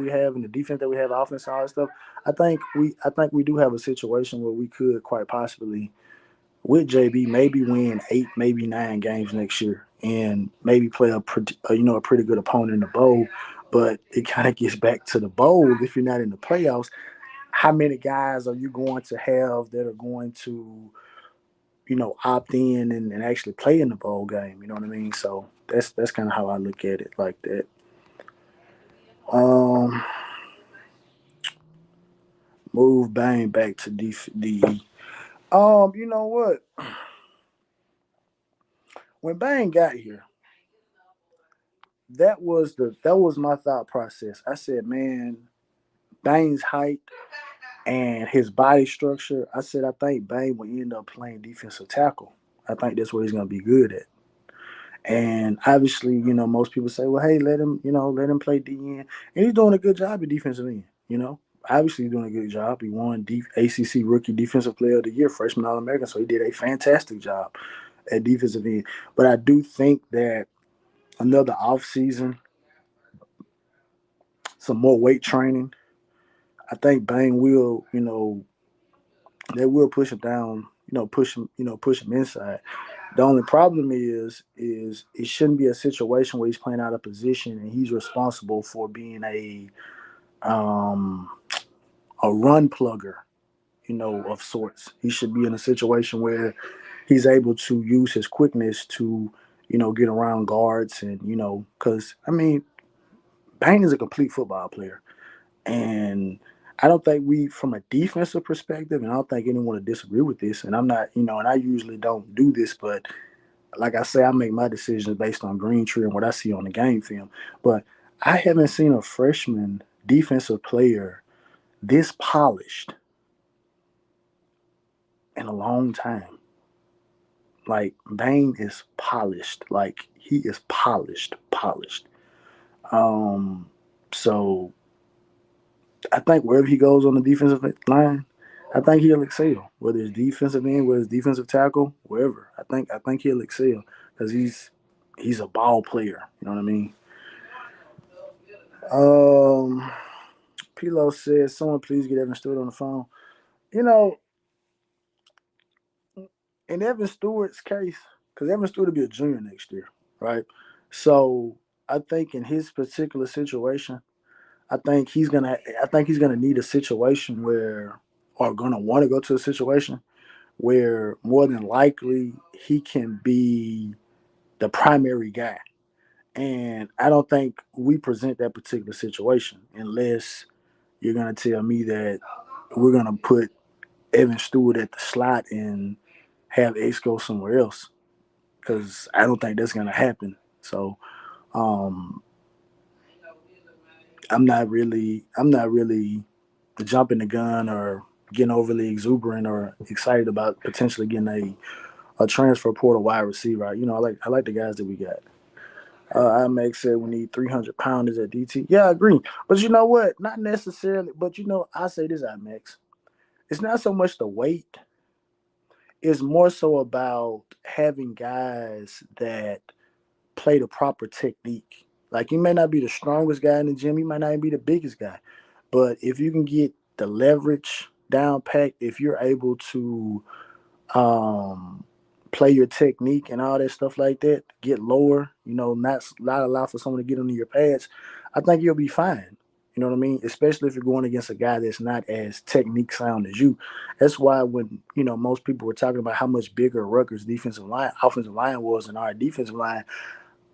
have and the defense that we have, offense and all that stuff. I think we do have a situation where we could quite possibly with JB maybe win 8, maybe 9 games next year, and maybe play a pretty good opponent in the bowl. But it kind of gets back to the bowl. If you're not in the playoffs, how many guys are you going to have that are going to opt in and actually play in the bowl game? You know what I mean? So that's kind of how I look at it like that. Um, Move Bang back to D. You know what? When Bang got here, that was my thought process. I said, man, Bang's height and his body structure. I said, I think Bang will end up playing defensive tackle. I think that's what he's going to be good at. And obviously, most people say, well, hey, let him play DN. And he's doing a good job at defensive end. Obviously, he's doing a good job. He won ACC Rookie Defensive Player of the Year, freshman All American. So he did a fantastic job at defensive end. But I do think that another offseason, some more weight training, I think Bang will, they will push him down, push him inside. The only problem is it shouldn't be a situation where he's playing out of position and he's responsible for being um, a run plugger, of sorts. He should be in a situation where he's able to use his quickness to, get around guards and, because Bang is a complete football player. And I don't think we, from a defensive perspective, and I don't think anyone would disagree with this. And I'm not, and I usually don't do this, but like I say, I make my decisions based on green tree and what I see on the game film. But I haven't seen a freshman defensive player this polished in a long time. Like Bane is polished. Like he is polished, polished. Um, so I think wherever he goes on the defensive line, I think he'll excel. Whether it's defensive end, whether it's defensive tackle, wherever. I think he'll excel because he's a ball player. You know what I mean? Um, Pilo says, "Someone please get Evan Stewart on the phone." You know, in Evan Stewart's case, because Evan Stewart will be a junior next year, right? So I think in his particular situation, I think he's gonna need a situation where, or gonna want to go to a situation where more than likely he can be the primary guy. And I don't think we present that particular situation unless you're gonna tell me that we're gonna put Evan Stewart at the slot and have Ace go somewhere else. Because I don't think that's gonna happen. So um, I'm not really jumping the gun or getting overly exuberant or excited about potentially getting a transfer portal wide receiver. I like the guys that we got. IMAX said we need 300 pounders at DT. Yeah, I agree. But you know what? Not necessarily. But I say this, IMAX. It's not so much the weight. It's more so about having guys that play the proper technique. Like you may not be the strongest guy in the gym, you might not even be the biggest guy, but if you can get the leverage down packed, if you're able to um, play your technique and all that stuff like that, get lower, not allow for someone to get under your pads, I think you'll be fine. You know what I mean? Especially if you're going against a guy that's not as technique sound as you. That's why when most people were talking about how much bigger Rutgers offensive line was than our defensive line,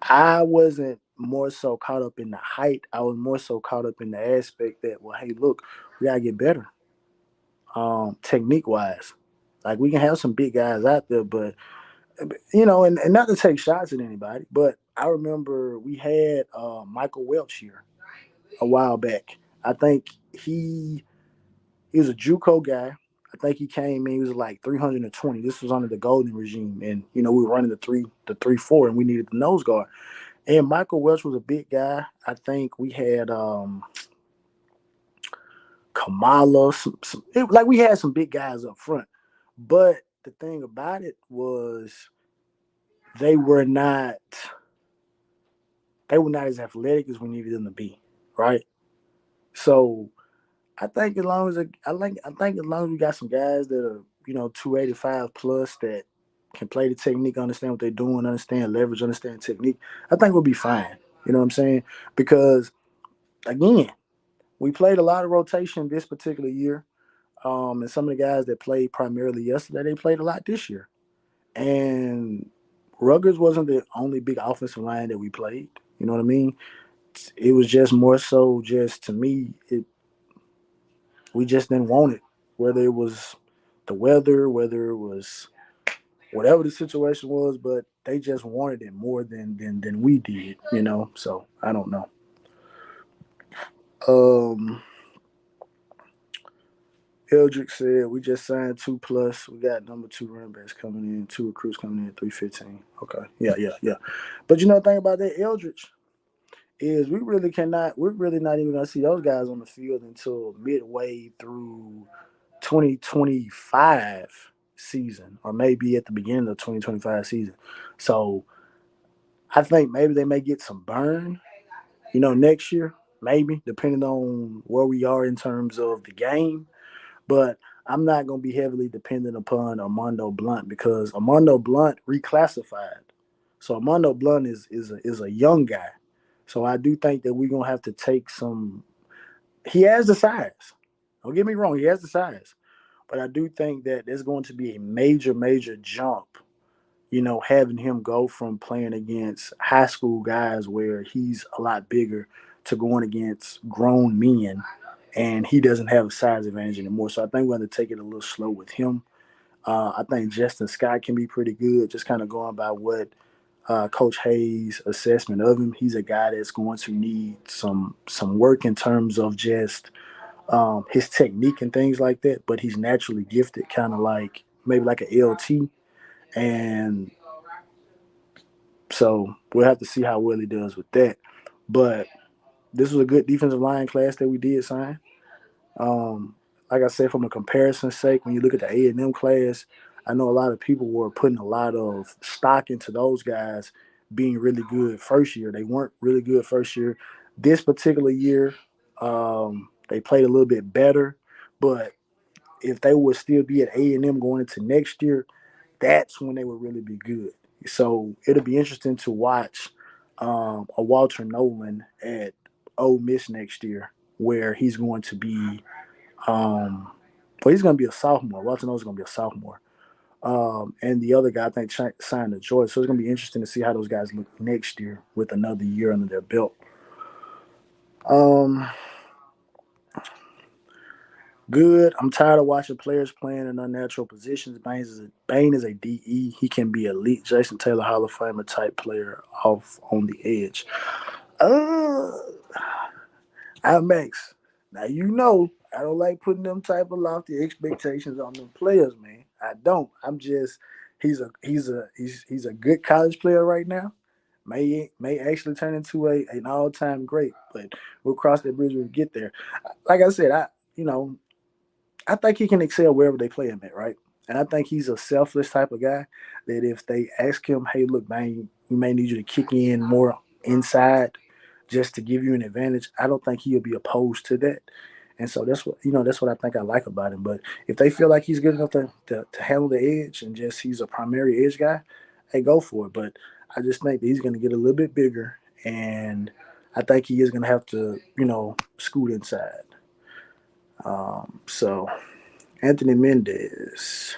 I wasn't more so caught up in the height. I was more so caught up in the aspect that, well, hey, look, we gotta get better, technique wise. Like we can have some big guys out there, but and not to take shots at anybody, but I remember we had Michael Welch here a while back. I think he was a JUCO guy. I think he came in. He was like 320. This was under the Golden regime, and we were running the 3-4, and we needed the nose guard. And Michael Welch was a big guy. I think we had Kamala. Like we had some big guys up front. But the thing about it was they were not they were not as athletic as we needed them to be, right? So I think as long as we got some guys that are 285 plus that can play the technique, understand what they're doing, understand leverage, understand technique, I think we'll be fine. You know what I'm saying? Because again, we played a lot of rotation this particular year. And some of the guys that played primarily yesterday, they played a lot this year. And Rutgers wasn't the only big offensive line that we played. You know what I mean? It was just more so just to me, we just didn't want it. Whether it was the weather, whether it was whatever the situation was, but they just wanted it more than we did. So I don't know. Um Eldrick said we just signed 2 plus. We got number 2 running backs coming in, 2 recruits coming in, 315. Okay. Yeah, yeah, yeah. But the thing about that Eldridge is we're really not even gonna see those guys on the field until midway through 2025 season, or maybe at the beginning of 2025 season. So I think maybe they may get some burn, next year, maybe, depending on where we are in terms of the game. But I'm not going to be heavily dependent upon Armando Blunt because Armando Blunt reclassified. So Armando Blunt is a young guy. So I do think that we're going to have to take some. He has the size. Don't get me wrong. He has the size. But I do think that there's going to be a major, major jump, having him go from playing against high school guys where he's a lot bigger to going against grown men and he doesn't have a size advantage anymore. So I think we're going to take it a little slow with him. I think Justin Scott can be pretty good, just kind of going by what Coach Hayes' assessment of him. He's a guy that's going to need some work in terms of just his technique and things like that. But he's naturally gifted, kind of like maybe like an LT, and so we'll have to see how well he does with that. But this was a good defensive line class that we did sign. Um, like I said, from a comparison sake, when you look at the A&M class, I know a lot of people were putting a lot of stock into those guys being really good first year. They weren't really good first year. This particular year, they played a little bit better, but if they would still be at A&M going into next year, that's when they would really be good. So it'll be interesting to watch a Walter Nolan at Ole Miss next year, where he's going to be well, he's going to be a sophomore. Walter Nolan's going to be a sophomore. And the other guy, I think, signed to Georgia. So it's going to be interesting to see how those guys look next year with another year under their belt. Um, Good. I'm tired of watching players playing in unnatural positions. Bain is a DE. He can be elite. Jason Taylor, Hall of Famer type player off on the edge. Uh, IMAX. Now you know I don't like putting them type of lofty expectations on them players, man. I don't. I'm just he's a good college player right now. May actually turn into an all time great, but we'll cross that bridge when we get there. Like I said, you know I think he can excel wherever they play him at, right? And I think he's a selfless type of guy that if they ask him, hey, look, man, we may need you to kick in more inside just to give you an advantage, I don't think he'll be opposed to that. And so that's what I think I like about him. But if they feel like he's good enough to handle the edge and just he's a primary edge guy, hey, go for it. But I just think that he's going to get a little bit bigger, and I think he is going to have to, scoot inside. So Anthony Mendez.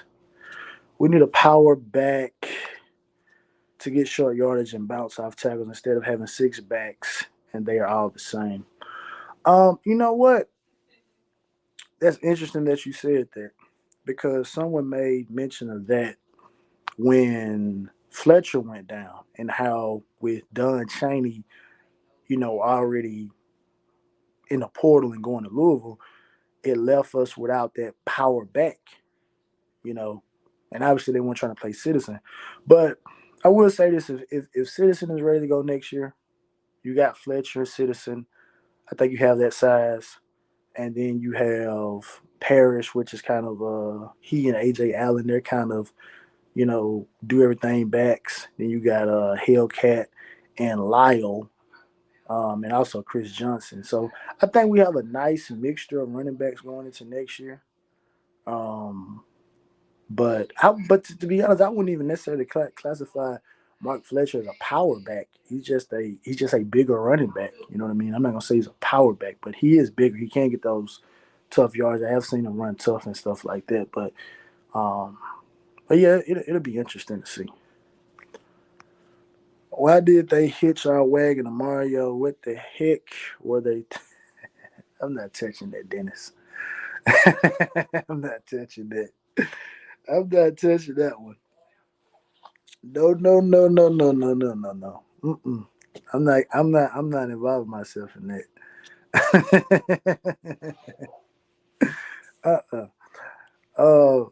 We need a power back to get short yardage and bounce off tackles instead of having six backs and they are all the same. You know what? That's interesting that you said that because someone made mention of that when Fletcher went down and how with Don Chaney, already in the portal and going to Louisville, it left us without that power back, you know, and obviously they weren't trying to play Citizen. But I will say this: if Citizen is ready to go next year, you got Fletcher, Citizen. I think you have that size, and then you have Parrish, which is kind of he and AJ Allen. They're kind of do everything backs. Then you got Hellcat and Lyle, and also Chris Johnson. So I think we have a nice mixture of running backs going into next year. Um, but to be honest, I wouldn't even necessarily classify Mark Fletcher as a power back. He's just a bigger running back. You know what I mean? I'm not gonna say he's a power back, but he is bigger. He can get those tough yards. I have seen him run tough and stuff like that. Um, but yeah, it'll be interesting to see. Why did they hitch our wagon to Mario? What the heck were they? I'm not touching that, Dennis. I'm not touching that. I'm not touching that one. No, no, no, no, no, no, no, no, no. Mm-mm. I'm not involving myself in that. uh-uh. Uh,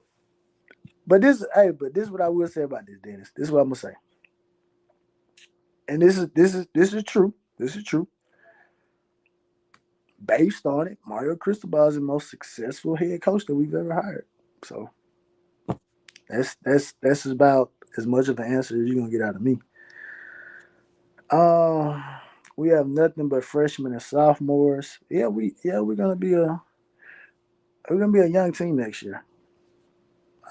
but this is what I will say about this, Dennis. This is what I'm gonna say, and this is true. This is true. Based on it, Mario Cristobal is the most successful head coach that we've ever hired. So that's about as much of an answer as you're gonna get out of me. Um, we have nothing but freshmen and sophomores. We're gonna be a young team next year.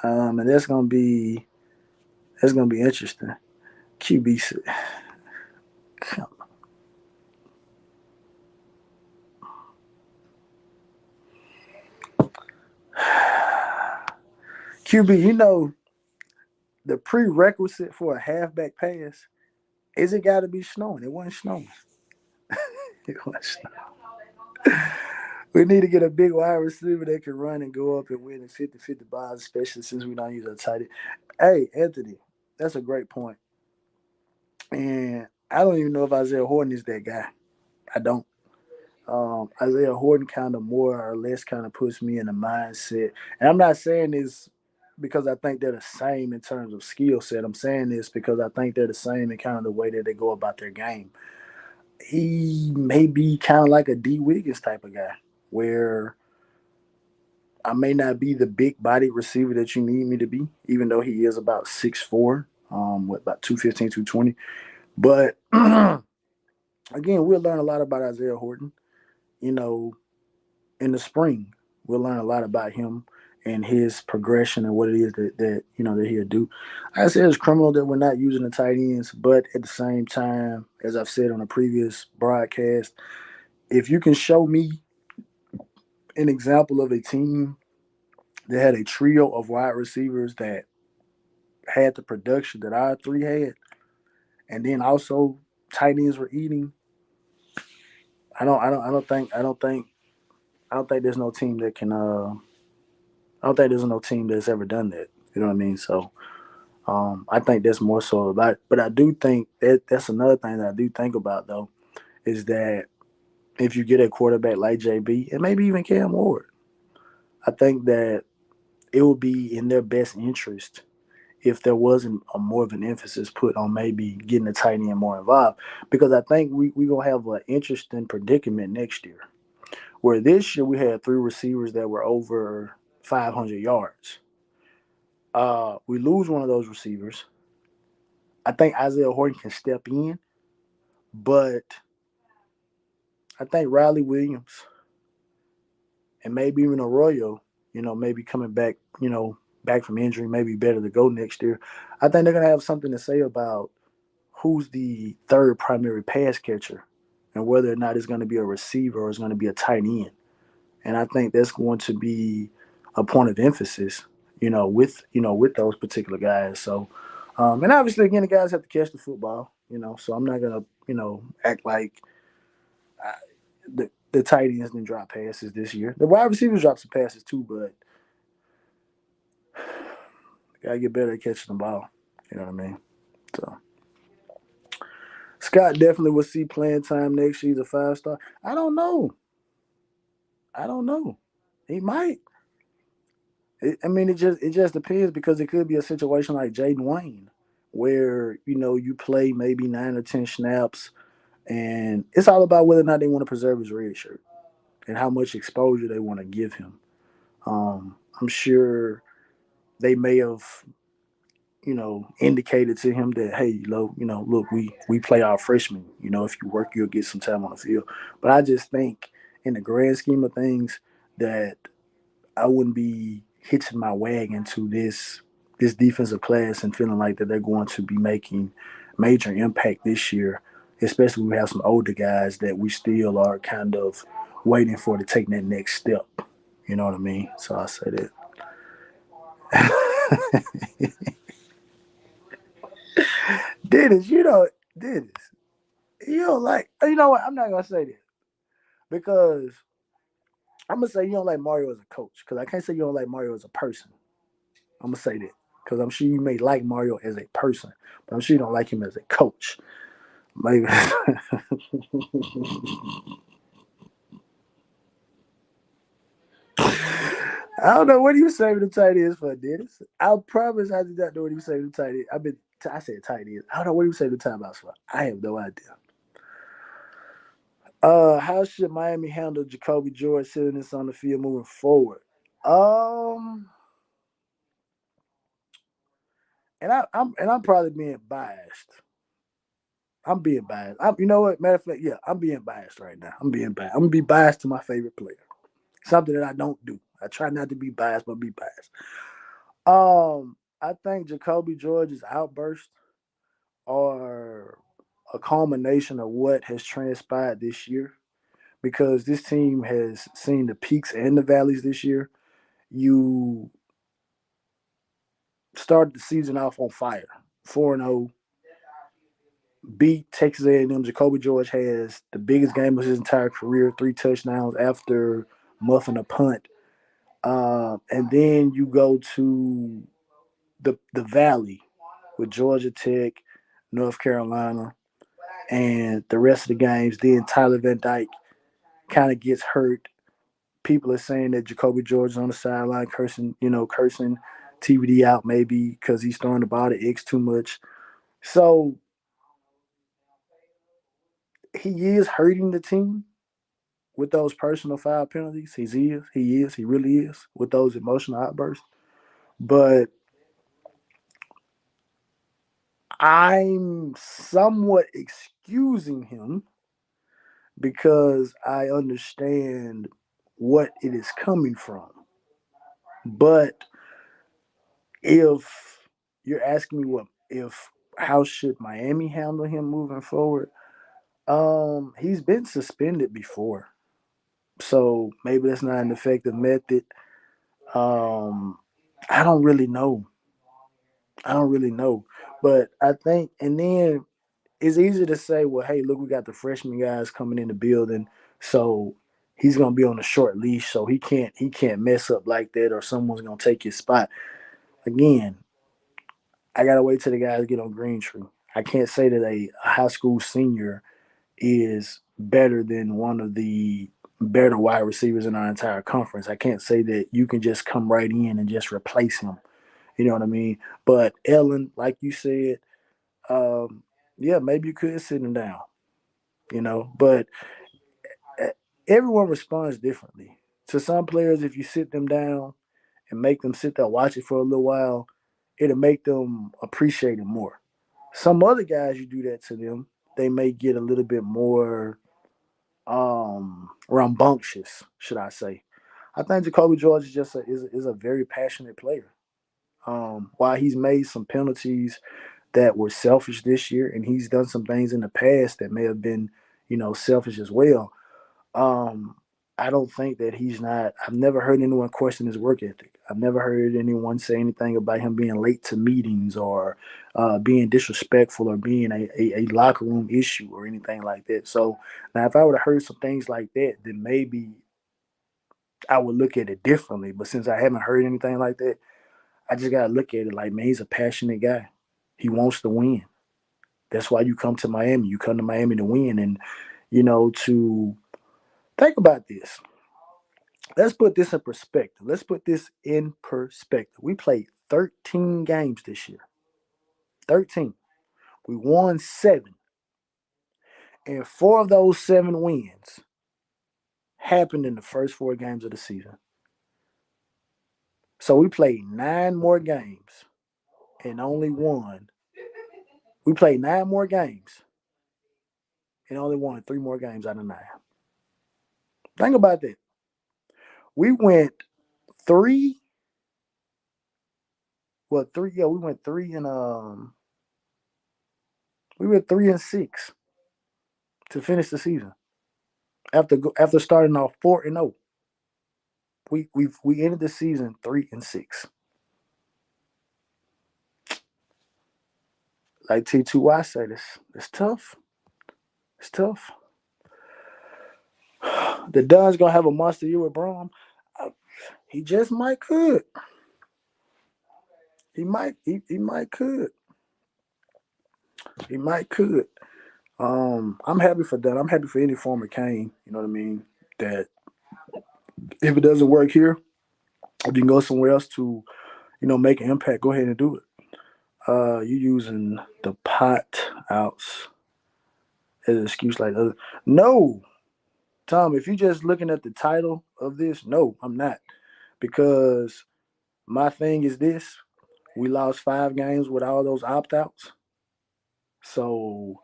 And that's gonna be interesting. QB QB, the prerequisite for a halfback pass is it got to be snowing. It wasn't snowing. It wasn't snowing. We need to get a big wide receiver that can run and go up and win in 50-50 balls, especially since we don't use a tight end. Hey, Anthony, that's a great point. And I don't even know if Isaiah Horton is that guy. I don't. Isaiah Horton kind of more or less kind of puts me in the mindset. And I'm not saying this because I think they're the same in terms of skill set. I'm saying this because I think they're the same in kind of the way that they go about their game. He may be kind of like a D Wiggins type of guy, where I may not be the big body receiver that you need me to be, even though he is about 6'4", with about 215, 220. But again, we'll learn a lot about Isaiah Horton. You know, in the spring, we'll learn a lot about him and his progression and what it is that he'll do. I said it's criminal that we're not using the tight ends, but at the same time, as I've said on a previous broadcast, if you can show me an example of a team that had a trio of wide receivers that had the production that our three had, and then also tight ends were eating, I don't think there's no team that can. I don't think there's no team that's ever done that. You know what I mean? So I think that's more so about. But I do think that's another thing that I do think about though is that if you get a quarterback like JB and maybe even Cam Ward, I think that it would be in their best interest if there wasn't a more of an emphasis put on maybe getting the tight end more involved. Because I think we gonna have an interesting predicament next year. Where this year we had three receivers that were over 500 yards. We lose one of those receivers. I think Isaiah Horton can step in, but I think Riley Williams and maybe even Arroyo, maybe coming back, back from injury, maybe better to go next year. I think they're gonna have something to say about who's the third primary pass catcher and whether or not it's going to be a receiver or it's going to be a tight end. And I think that's going to be a point of emphasis, with those particular guys. So, and obviously, again, the guys have to catch the football, So I'm not gonna, act like the tight ends didn't drop passes this year. The wide receivers dropped some passes too, but gotta get better at catching the ball. You know what I mean? So Scott definitely will see playing time next year. He's a 5 star. I don't know. I don't know. He might. I mean, it just depends because it could be a situation like Jaden Wayne, where you play maybe 9 or 10 snaps, and it's all about whether or not they want to preserve his red shirt and how much exposure they want to give him. I'm sure they may have indicated to him that hey, look, we play our freshmen. If you work, you'll get some time on the field. But I just think in the grand scheme of things that I wouldn't be hitching my wagon to this defensive class and feeling like that they're going to be making major impact this year, especially when we have some older guys that we still are kind of waiting for to take that next step. You know what I mean? So I say that. Dennis, Dennis, you don't like. You know what? I'm not gonna say this because I'm gonna say you don't like Mario as a coach because I can't say you don't like Mario as a person. I'm gonna say that because I'm sure you may like Mario as a person, but I'm sure you don't like him as a coach. Maybe. I don't know what are you saving the tight ends for, Dennis. I promise I did not know what you saving the tight end. I said tight ends. I don't know what you saving the timeouts for. I have no idea. How should Miami handle Jacoby George sitting this on the field moving forward? Um, I'm probably being biased. I'm being biased. You know what? Matter of fact, yeah, I'm being biased right now. I'm being biased. I'm gonna be biased to my favorite player. Something that I don't do. I try not to be biased, but be biased. I think Jacoby George's outburst are a culmination of what has transpired this year because this team has seen the peaks and the valleys this year. You started the season off on fire, 4-0, beat Texas A&M. Jacoby George has the biggest game of his entire career, 3 touchdowns after muffing a punt. And then you go to the Valley with Georgia Tech, North Carolina, and the rest of the games. Then Tyler Van Dyke kind of gets hurt. People are saying that Jacoby George's on the sideline cursing TVD out maybe because he's throwing the ball to X too much. So he is hurting the team with those personal foul penalties. He really is with those emotional outbursts. But I'm somewhat excusing him because I understand what it is coming from. But if you're asking me what if how should Miami handle him moving forward? He's been suspended before. So maybe that's not an effective method. Um I don't really know. I don't really know. But I think and then it's easy to say, well, hey, look, we got the freshman guys coming in the building, so he's gonna be on a short leash, so he can't mess up like that, or someone's gonna take his spot. Again, I gotta wait till the guys get on Green Tree. I can't say that a high school senior is better than one of the better wide receivers in our entire conference. I can't say that you can just come right in and just replace him. You know what I mean? But Ellen, like you said, um, yeah, maybe you could sit him down. But uh, everyone responds differently. To some players, if you sit them down and make them sit there watch it for a little while, it'll make them appreciate it more. Some other guys, you do that to them, they may get a little bit more rambunctious, should I say. I think Jacoby George is just is a very passionate player. While he's made some penalties that were selfish this year, and he's done some things in the past that may have been, selfish as well. Um, I don't think that he's not. I've never heard anyone question his work ethic. I've never heard anyone say anything about him being late to meetings or being disrespectful or being a locker room issue or anything like that. So now, if I would have heard some things like that, then maybe I would look at it differently. But since I haven't heard anything like that, I just gotta look at it like, man, he's a passionate guy. He wants to win. That's why you come to Miami. You come to Miami to win, and to think about this. Let's put this in perspective. Let's put this in perspective. We played 13 games this year. 13. We won 7. And 4 of those 7 wins happened in the first 4 games of the season. So we played 9 more games and only won. We played 9 more games and only won 3 more games out of 9. Think about that. We went 3, we went 3 and we went 3-6 to finish the season. After starting off 4-0, we ended the season 3-6. Like T2Y said, it's tough. It's tough. The Dunn's gonna have a monster year with Brom. He just might could. He might could. He might could. I'm happy for Dunn. I'm happy for any former Kane. You know what I mean? That if it doesn't work here, if you can go somewhere else to, make an impact, go ahead and do it. You using the pot outs as an excuse like other. No, Tom, if you're just looking at the title of this, no, I'm not. Because my thing is this: we lost 5 games with all those opt outs. So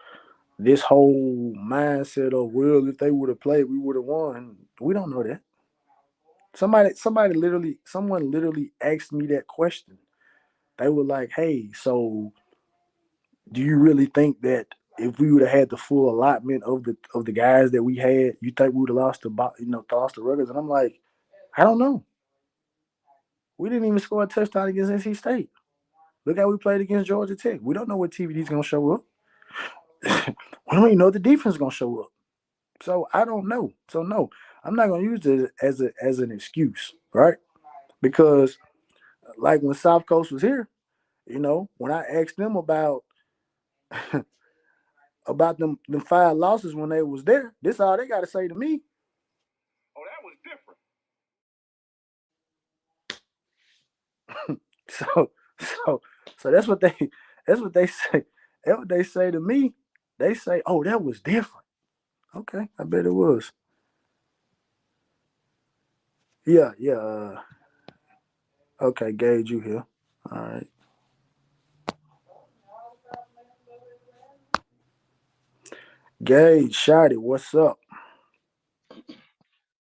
this whole mindset of, well, if they would have played, we would have won. We don't know that. Someone literally asked me that question. They were like, "Hey, so do you really think that if we would have had the full allotment of the guys that we had, you think we would have lost the Ruggers?" And I'm like, I don't know. We didn't even score a touchdown against NC State. Look how we played against Georgia Tech. We don't know what TVD's gonna show up. We don't even know if the defense is gonna show up. So I don't know. So no, I'm not gonna use it as an excuse, right? Because like when South Coast was here, when I asked them about them 5 losses when they was there, this all they got to say to me. Oh, that was different. So so so that's what they say. That's what they say to me. They say, "Oh, that was different." Okay, I bet it was. Yeah, yeah. Okay, Gage, you here? All right, Gage, Shotty, what's up?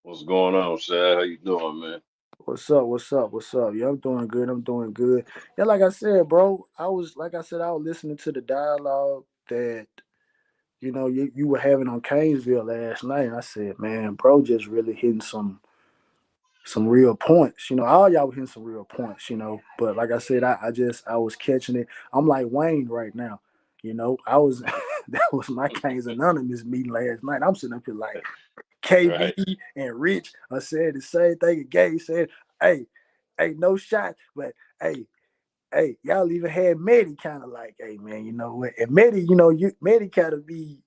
What's going on, Shad? How you doing, man? What's up? What's up? What's up? Yeah, I'm doing good. I'm doing good. Yeah, like I said, bro, I was listening to the dialogue that you were having on Canesville last night. And I said, man, bro, just really hitting some real points. All y'all were hitting some real points. But like I said, I was catching it. I'm like Wayne right now. I was that was my Canes Anonymous meeting last night. I'm sitting up here like KB Right. and Rich are saying the same thing. And Gay said, "Hey, hey, no shot, but hey, y'all even had Medi kind of like, hey man, you know what? And Medi, Medi kind of be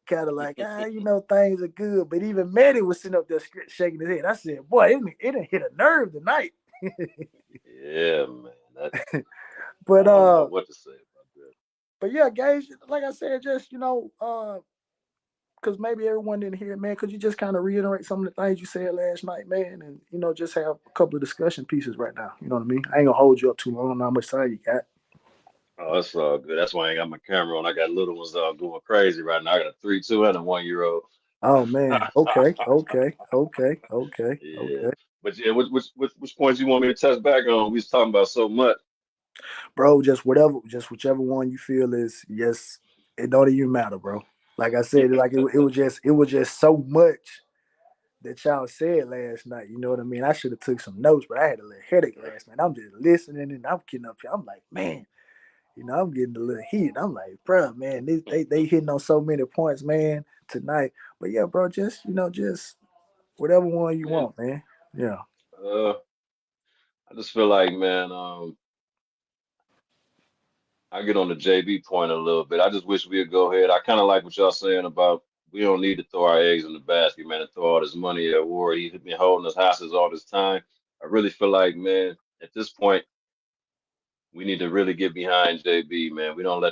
kind of like, things are good. But even Medi was sitting up there shaking his head. I said, boy, it done hit a nerve tonight. Yeah, man. But I don't know what to say about that. but yeah, Gage, like I said, just because maybe everyone didn't hear it, man. Could you just kind of reiterate some of the things you said last night, man, and just have a couple of discussion pieces right now. You know what I mean? I ain't gonna hold you up too long. I don't know how much time you got. Oh, that's all good. That's why I ain't got my camera on. I got little ones going crazy right now. I got a 3, 2, and a 1-year-old. Oh man. Okay. Okay. Okay. Okay. Yeah. Okay. But yeah, which points you want me to touch back on? We was talking about so much. Bro, just whichever one you feel is yes. It don't even matter, bro. Like I said, like it was just so much that y'all said last night. You know what I mean? I should have took some notes, but I had a little headache last night. I'm just listening and I'm getting up here. I'm like, man, I'm getting a little heat. I'm like, bro, man, they hitting on so many points, man, tonight. But yeah, bro, just whatever one you Man, want, man. Yeah. uh, I just feel like, man, I get on the JB point a little bit. I just wish we'd go ahead. I kind of like what y'all saying about we don't need to throw our eggs in the basket, man, and throw all this money at Ward. He's been holding us hostage all this time. I really feel like, man, at this point, we need to really get behind JB, man. We don't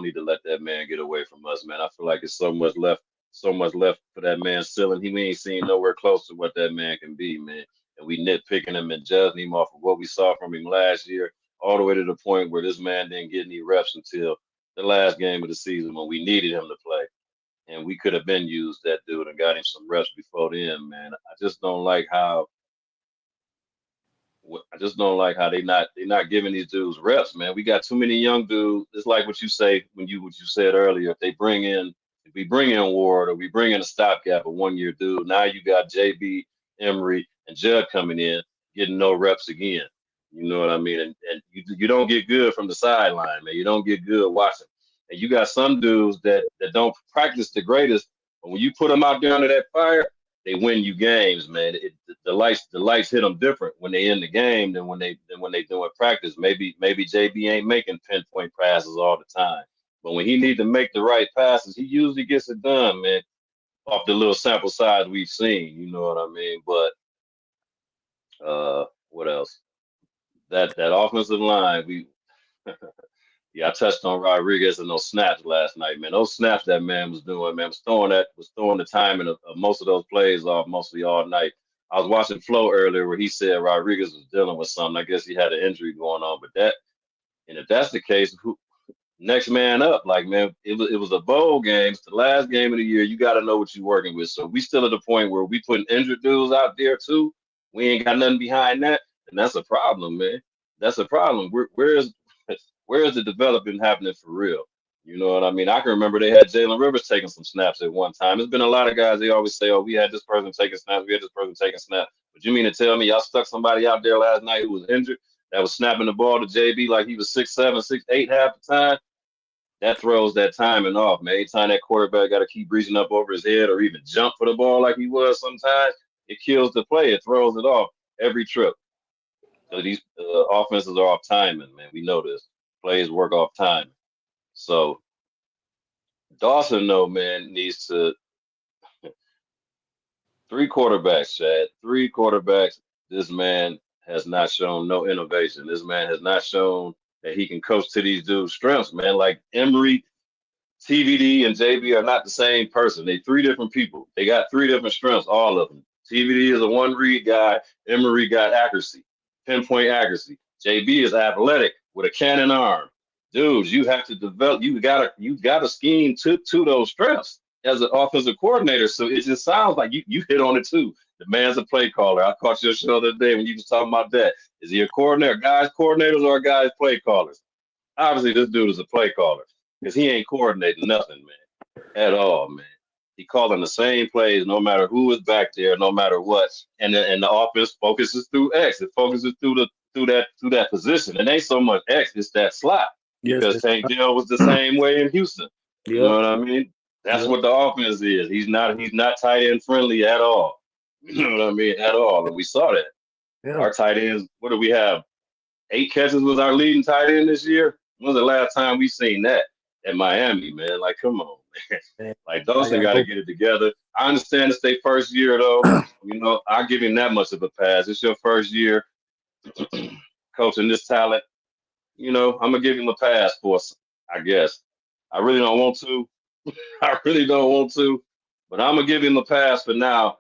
need to let that man get away from us, man. I feel like it's so much left for that man still, and we ain't seen nowhere close to what that man can be, man. And we nitpicking him and judging him off of what we saw from him last year, all the way to the point where this man didn't get any reps until the last game of the season when we needed him to play. And we could have been used that dude and got him some reps before then, man. I just don't like how they not giving these dudes reps, man. We got too many young dudes. It's like what you say what you said earlier. If we bring in Ward or we bring in a stopgap, a 1-year dude, now you got JB, Emery, and Judd coming in getting no reps again. You know what I mean? And you don't get good from the sideline, man. You don't get good watching. And you got some dudes that don't practice the greatest, but when you put them out there under that fire, they win you games, man. The lights hit them different when they in the game than when they doing practice. Maybe JB ain't making pinpoint passes all the time, but when he need to make the right passes, he usually gets it done, man. Off the little sample size we've seen, you know what I mean. But what else? That offensive line, we yeah, I touched on Rodriguez and those snaps last night, man. Those snaps that man was doing, man, was throwing the timing of most of those plays off mostly all night. I was watching Flo earlier where he said Rodriguez was dealing with something. I guess he had an injury going on, but and if that's the case, who next man up? Like, man, it was a bowl game. It's the last game of the year. You got to know what you're working with. So we still at the point where we putting injured dudes out there too. We ain't got nothing behind that, and that's a problem, man. That's a problem. Where is the development happening for real? You know what I mean? I can remember they had Jalen Rivers taking some snaps at one time. There's been a lot of guys, they always say, oh, we had this person taking snaps, we had this person taking snaps. But you mean to tell me y'all stuck somebody out there last night who was injured that was snapping the ball to JB like he was 6'7", 6'8" half the time? that throws that timing off, man. Anytime that quarterback got to keep reaching up over his head or even jump for the ball like he was sometimes, it kills the play. It throws it off every trip. So these offenses are off timing, man. We know this. Plays work off timing. So Dawson, though, man, needs to three quarterbacks, Chad. Three quarterbacks. This man has not shown no innovation. This man has not shown that he can coach to these dudes' strengths, man. Like Emory, TVD, and JB are not the same person. They three different people. They got three different strengths, all of them. TVD is a one read guy. Emory got accuracy, pinpoint accuracy. JB is athletic with a cannon arm. Dudes, you have to develop. You gotta scheme to those strengths as an offensive coordinator. So it just sounds like you hit on it too. The man's a play caller. I caught your show the other day when you was talking about that. Is he a coordinator? Guys coordinators or guys play callers? Obviously, this dude is a play caller because he ain't coordinating nothing, man, at all, man. He calling the same plays no matter who is back there, no matter what. And the offense focuses through X. It focuses through that position. It ain't so much X, it's that slot. Yes, Because Tank Dell was the same way in Houston. You Yep. know what I mean? That's Yep. what the offense is. He's not tight end friendly at all. You know what I mean? At all. And we saw that. Yeah. Our tight ends, what do we have? 8 catches was our leading tight end this year. When's the last time we seen that at Miami, man? Like, come on, man. Like Dawson got to get it together. I understand it's their first year, though. You know, I give him that much of a pass. It's your first year coaching this talent. You know, I'm gonna give him a pass for, I guess. I really don't want to. I really don't want to, but I'm gonna give him a pass for now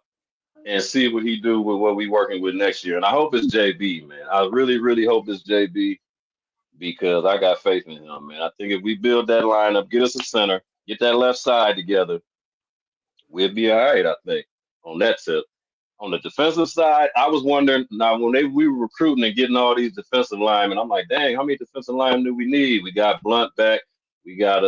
and see what he do with what we working with next year. And I hope it's JB, man. I really, really hope it's JB because I got faith in him, man. I think if we build that lineup, get us a center, get that left side together, we'll be all right, I think, on that tip. On the defensive side, I was wondering now when we were recruiting and getting all these defensive linemen, I'm like, dang, how many defensive linemen do we need? We got Blunt back, we got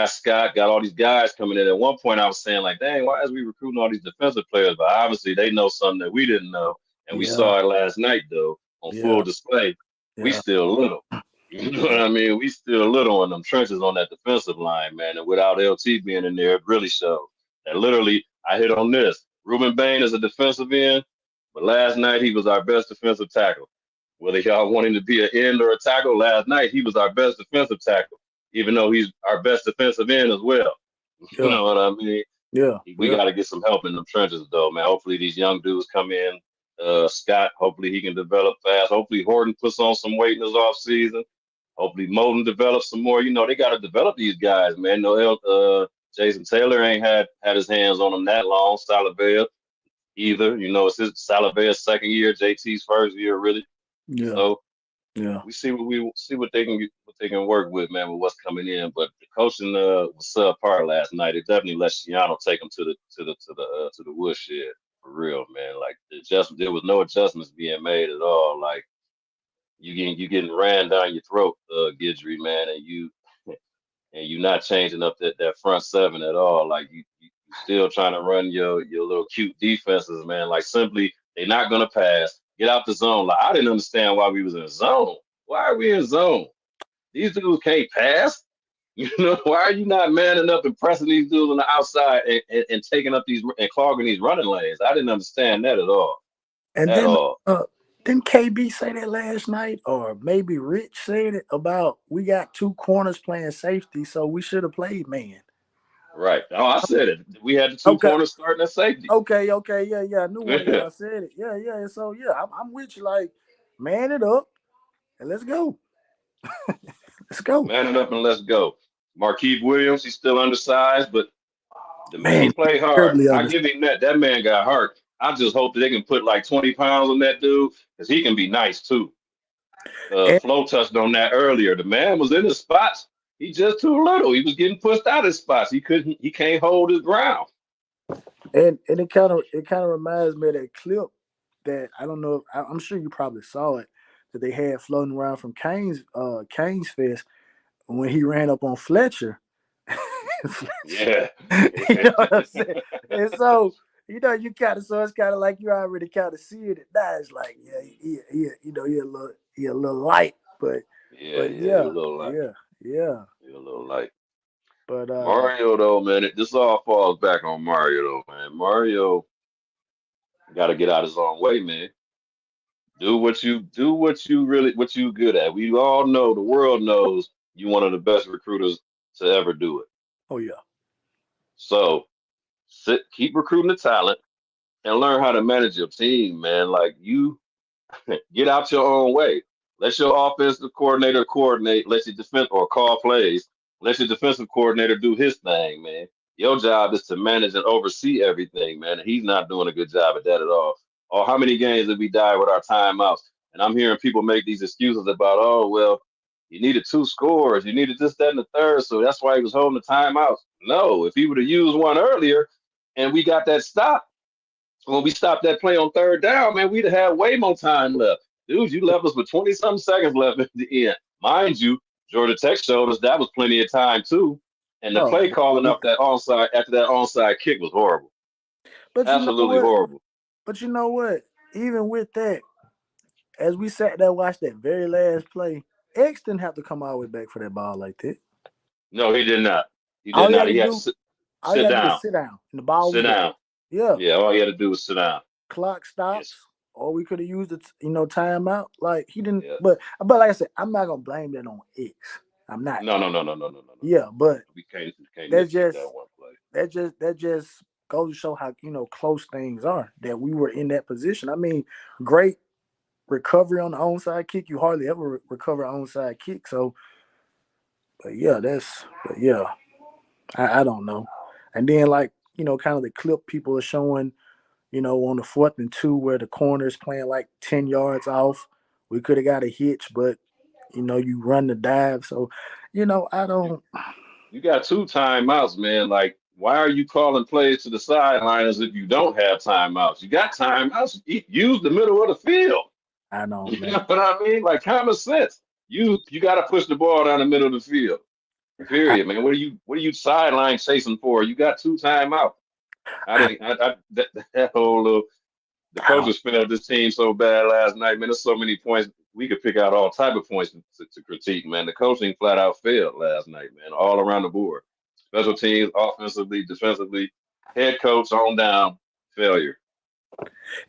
Scott, got all these guys coming in. At one point, I was saying like, dang, why is we recruiting all these defensive players? But obviously, they know something that we didn't know, and we saw it last night though on full display. We still little. You know what I mean? We still little in them trenches on that defensive line, man. And without LT being in there, it really showed. That literally, I hit on this. Ruben Bain is a defensive end, but last night he was our best defensive tackle. Whether y'all want him to be an end or a tackle, last night he was our best defensive tackle, even though he's our best defensive end as well. You know what I mean? Yeah. We got to get some help in the trenches, though, man. Hopefully these young dudes come in. Scott, hopefully he can develop fast. Hopefully Horton puts on some weight in his offseason. Hopefully Moden develops some more. You know, they got to develop these guys, man. No, Jason Taylor ain't had his hands on them that long. Salavea either. You know, it's his Salavea's second year, JT's first year, really. Yeah. So we see what they can work with, man, with what's coming in. But the coaching was subpar last night. It definitely let Shiano take him to the woodshed for real, man. Like there was no adjustments being made at all. Like you getting ran down your throat, Guidry, man, and you not changing up that front seven at all. Like you still trying to run your little cute defenses, man. Like simply they're not gonna pass. Get out the zone. Like I didn't understand why we was in zone. Why are we in zone? These dudes can't pass. You know, why are you not manning up and pressing these dudes on the outside and taking up these and clogging these running lanes? I didn't understand that at all. And at then all. didn't KB say that last night, or maybe Rich said it about we got 2 corners playing safety, so we should have played man. Right. Oh, I said it. We had the 2 corners starting at safety. Okay, yeah. I knew one of y'all said it. Yeah. So I'm with you. Like, man it up and let's go. Let's go. Man it up and let's go. Marquise Williams, he's still undersized, but the man he played hard. I give him that. That man got hurt. I just hope that they can put like 20 pounds on that dude because he can be nice too. Flo touched on that earlier. The man was in his spots. He just too little. He was getting pushed out of his spots. He can't hold his ground. And it kind of reminds me of that clip that I don't know if I'm sure you probably saw it that they had floating around from Kane's Fest when he ran up on Fletcher. Yeah. You know what I'm saying? And so you know it's kind of like you already kind of see it. Now it's like he a little light, but yeah, a little light. Yeah. Feel a little light. But Mario though, man, this all falls back on Mario though, man. Mario got to get out his own way, man. What you good at. We all know, the world knows you one of the best recruiters to ever do it. oh yeah, So keep recruiting the talent and learn how to manage your team, man. Like you get out your own way. Let your offensive coordinator coordinate. Let your defense or call plays. Let your defensive coordinator do his thing, man. Your job is to manage and oversee everything, man. And he's not doing a good job at that at all. Or how many games did we die with our timeouts? And I'm hearing people make these excuses about, oh well, you needed 2 scores, you needed this, that, and the third, so that's why he was holding the timeouts. No, if he would have used one earlier, and we got that stop, when we stopped that play on 3rd down, man, we'd have had way more time left. Dude, you left us with 20-something seconds left at the end. Mind you, Georgia Tech showed us that was plenty of time too. And the oh, play calling yeah. up that onside after that onside kick was horrible. But you know Absolutely what? horrible. But you know what? Even with that, as we sat there watched that very last play, X didn't have to come all the way back for that ball like that. No, he did not. He All did he had not. to He had to do, sit, all he sit had to do down. was sit down, and the ball Sit was there. down. Yeah, Yeah, all he had to do was sit down. clock stops, Yes. or we could have used the timeout. Like he didn't. Yeah. But like I said, I'm not gonna blame that on X. I'm not. No. Yeah, but We can't that's nitpick just that one play. that just goes to show how close things are. That we were in that position. I mean, great recovery on the onside kick. You hardly ever recover an onside kick. So, but yeah, I don't know. And then like kind of the clip people are showing, on the 4th and 2 where the corner's playing like 10 yards off. We could have got a hitch, but you run the dive. So, I You don't. you got 2 timeouts, man. Like, why are you calling plays to the sidelines if you don't have timeouts? You got timeouts. Use the middle of the field. I don't, You man. know what I mean? Like common sense. You got to push the ball down the middle of the field. I, Period, man. What are you sideline chasing for? You got 2 timeouts. I I, didn't. That whole little the I don't. coaches failed this team so bad last night, man. There's so many points. We could pick out all type of points to critique, man. The coaching flat out failed last night, man, all around the board. Special teams, offensively, defensively, head coach on down, failure.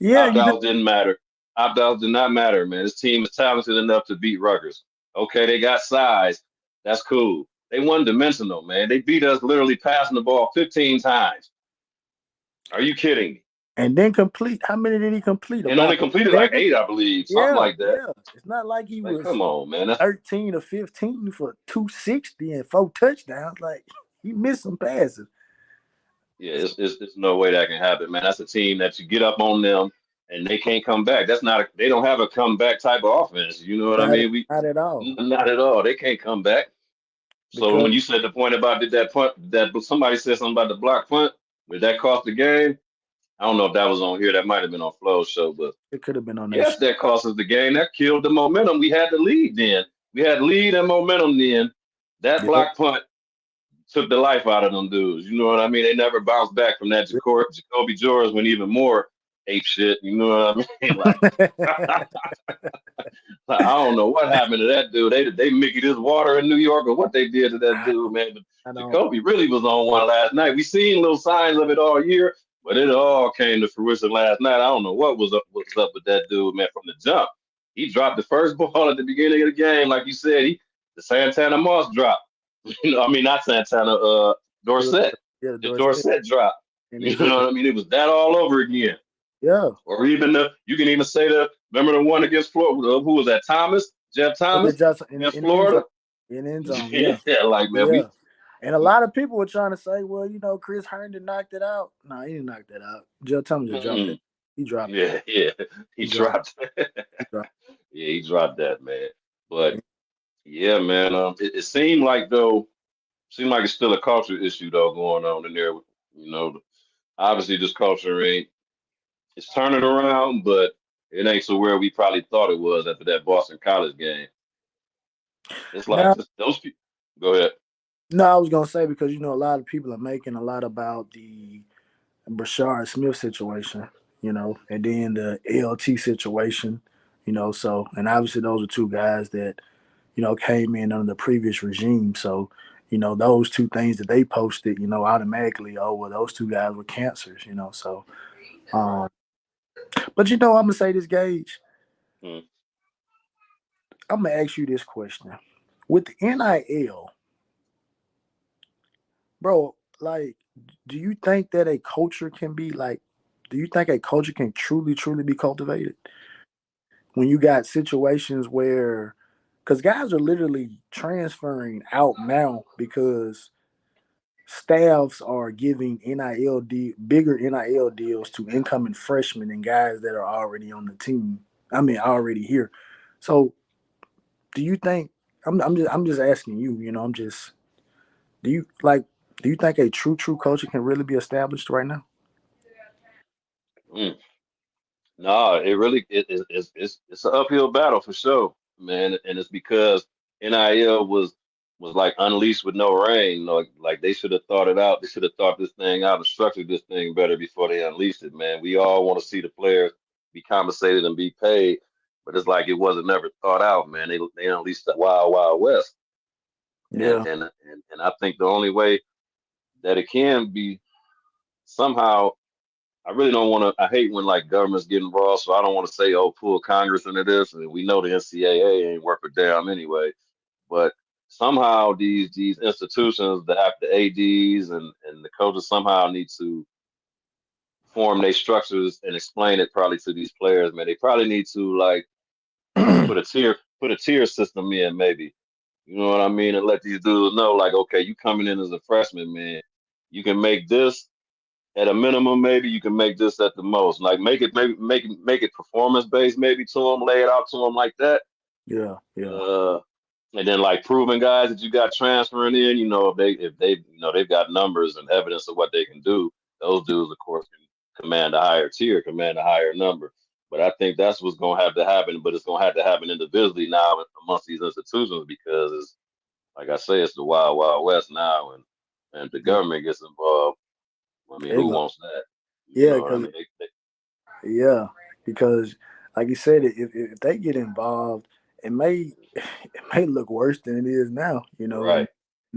Yeah, Opt-outs didn't matter. Opt-outs did not matter, man. This team is talented enough to beat Rutgers. Okay, they got size. That's cool. They one-dimensional, man. They beat us literally passing the ball 15 times. Are you kidding me? and then complete. How many did he complete? And only About completed like 7? 8, I believe, something Yeah, like that. yeah. It's not like he Like, was come on, man. 13 or 15 for 260 and 4 touchdowns. Like he missed some passes. Yeah, it's no way that can happen, man. That's a team that you get up on them and they can't come back. They don't have a comeback type of offense. You know what I Not, mean? not at all. Not at all. They can't come back. So Because when you said the point about did that punt that somebody said something about the block punt, did that cost the game? I don't know if that was on here. That might have been on Flo's show, but it could have been on that yes, shit. that cost us the game. That killed the momentum. We had the lead then. We had lead and momentum then. That Yep. block punt took the life out of them dudes. You know what I mean? They never bounced back from that. Jacoby George went even more ape shit. You know what I mean? Like, I don't know what happened to that dude. They Mickey this water in New York or what they did to that dude, man. But I don't. Jacoby really was on one last night. We seen little signs of it all year, but it all came to fruition last night. I don't know what was up with that dude, man, from the jump. He dropped the first ball at the beginning of the game, like you said. The Santana Moss drop. I mean, not Santana, It was, Dorsett. yeah, the The Dorsett. Dorsett drop. And You it know just, what I mean? It was that all over again. yeah. Or even you can even say remember the one against Florida? Who was that? Jeff Oh, yeah, Thomas just against in the end zone. Florida. In the end zone, yeah. Yeah, like man, Yeah. And a lot of people were trying to say, well, Chris Herndon knocked it out. No, he didn't knock that out. Joe Thomas just dropped it. He dropped it. yeah, he He dropped dropped. He dropped Yeah, he dropped that man. But it. yeah, man, it seemed like it's still a culture issue though going on in there. Obviously this culture it's turning around, but it ain't to where we probably thought it was after that Boston College game. It's like Now, those people. Go ahead. no, I was gonna say because a lot of people are making a lot about the Brashard Smith situation, and then the LT situation, so and obviously those are two guys that came in under the previous regime. So, those two things that they posted, automatically, oh, well, those two guys were cancers, So, um, but I'm gonna say this, Gage. Mm. I'm gonna ask you this question: with the NIL, bro, like, do you think that a culture can be like? Do you think a culture can truly, truly be cultivated when you got situations where, because guys are literally transferring out now because staffs are giving bigger NIL deals to incoming freshmen and guys that are already on the team. I mean, already here. So, do you think? I'm just asking you. I'm just. Do you like? Do you think a true culture can really be established right now? Mm. No, it really it's an uphill battle for sure, man, and it's because NIL was like unleashed with no rain. Like they should have thought it out. They should have thought this thing out and structured this thing better before they unleashed it, man. We all want to see the players be compensated and be paid, but it's like it wasn't never thought out, man. They unleashed the wild wild west, and Yeah. and and I think the only way that it can be somehow I really don't want to. I hate when like governments get involved, so I don't want to say, "Oh, pull Congress into this." And we know the NCAA ain't worth a damn anyway. But somehow these institutions that have the ADs and the coaches somehow need to form their structures and explain it probably to these players. Man, they probably need to like put a tier system in maybe. You know what I mean, and let these dudes know like, okay, you coming in as a freshman, man, you can make this at a minimum, maybe you can make this at the most. Like make it maybe make it performance based, maybe to them, lay it out to them like that. Yeah. Yeah. Uh, and then like proving guys that you got transferring in, if they they've got numbers and evidence of what they can do. Those dudes, of course, can command a higher tier, command a higher number. But I think that's what's going to have to happen. But it's going to have to happen individually now amongst these institutions because it's like I say, it's the wild wild west now, and if the Yeah. government gets involved. I mean, They who go. wants that? You Yeah, know what I because mean? yeah, because like you said, if they get involved, it may it may look worse than it is now. And Right,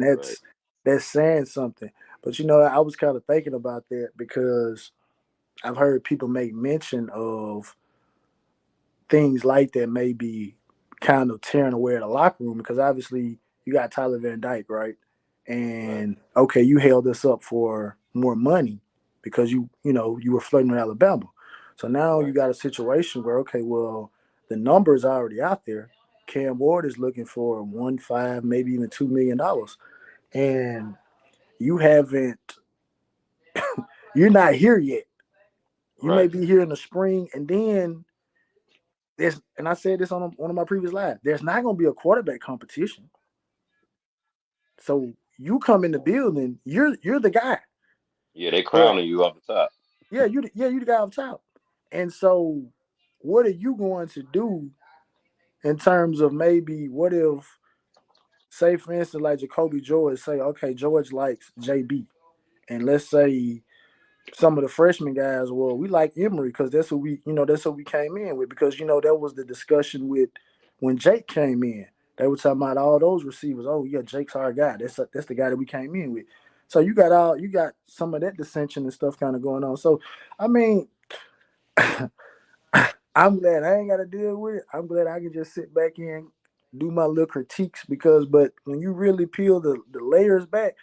right, that's saying something. But I was kind of thinking about that because I've heard people make mention of things like that may be kind of tearing away at the locker room because obviously you got Tyler Van Dyke, right? right, And okay, you held us up for more money because you were flirting with Alabama. So now you right, got a situation where okay, well, the numbers are already out there. Cam Ward is looking for 1.5, maybe even $2 million, and you haven't. You're not here yet. You may right. be here in the spring, and then and I said this on one of my previous lives. There's not going to be a quarterback competition. So you come in the building, you're the guy. Yeah, they But crowning you off the top. you the guy up top. And so what are you going to do in terms of maybe what if, say for instance, like Jacoby George say, okay, George likes JB, and let's say some of the freshman guys, well, we like Emory because that's who we came in with because that was the discussion with when Jake came in. They were talking about all those receivers. Oh yeah, Jake's our guy. That's the guy that we came in with. So you got some of that dissension and stuff kind of going on. So I mean, I'm glad I ain't got to deal with it. I'm glad I can just sit back and do my little critiques but when you really peel the layers back,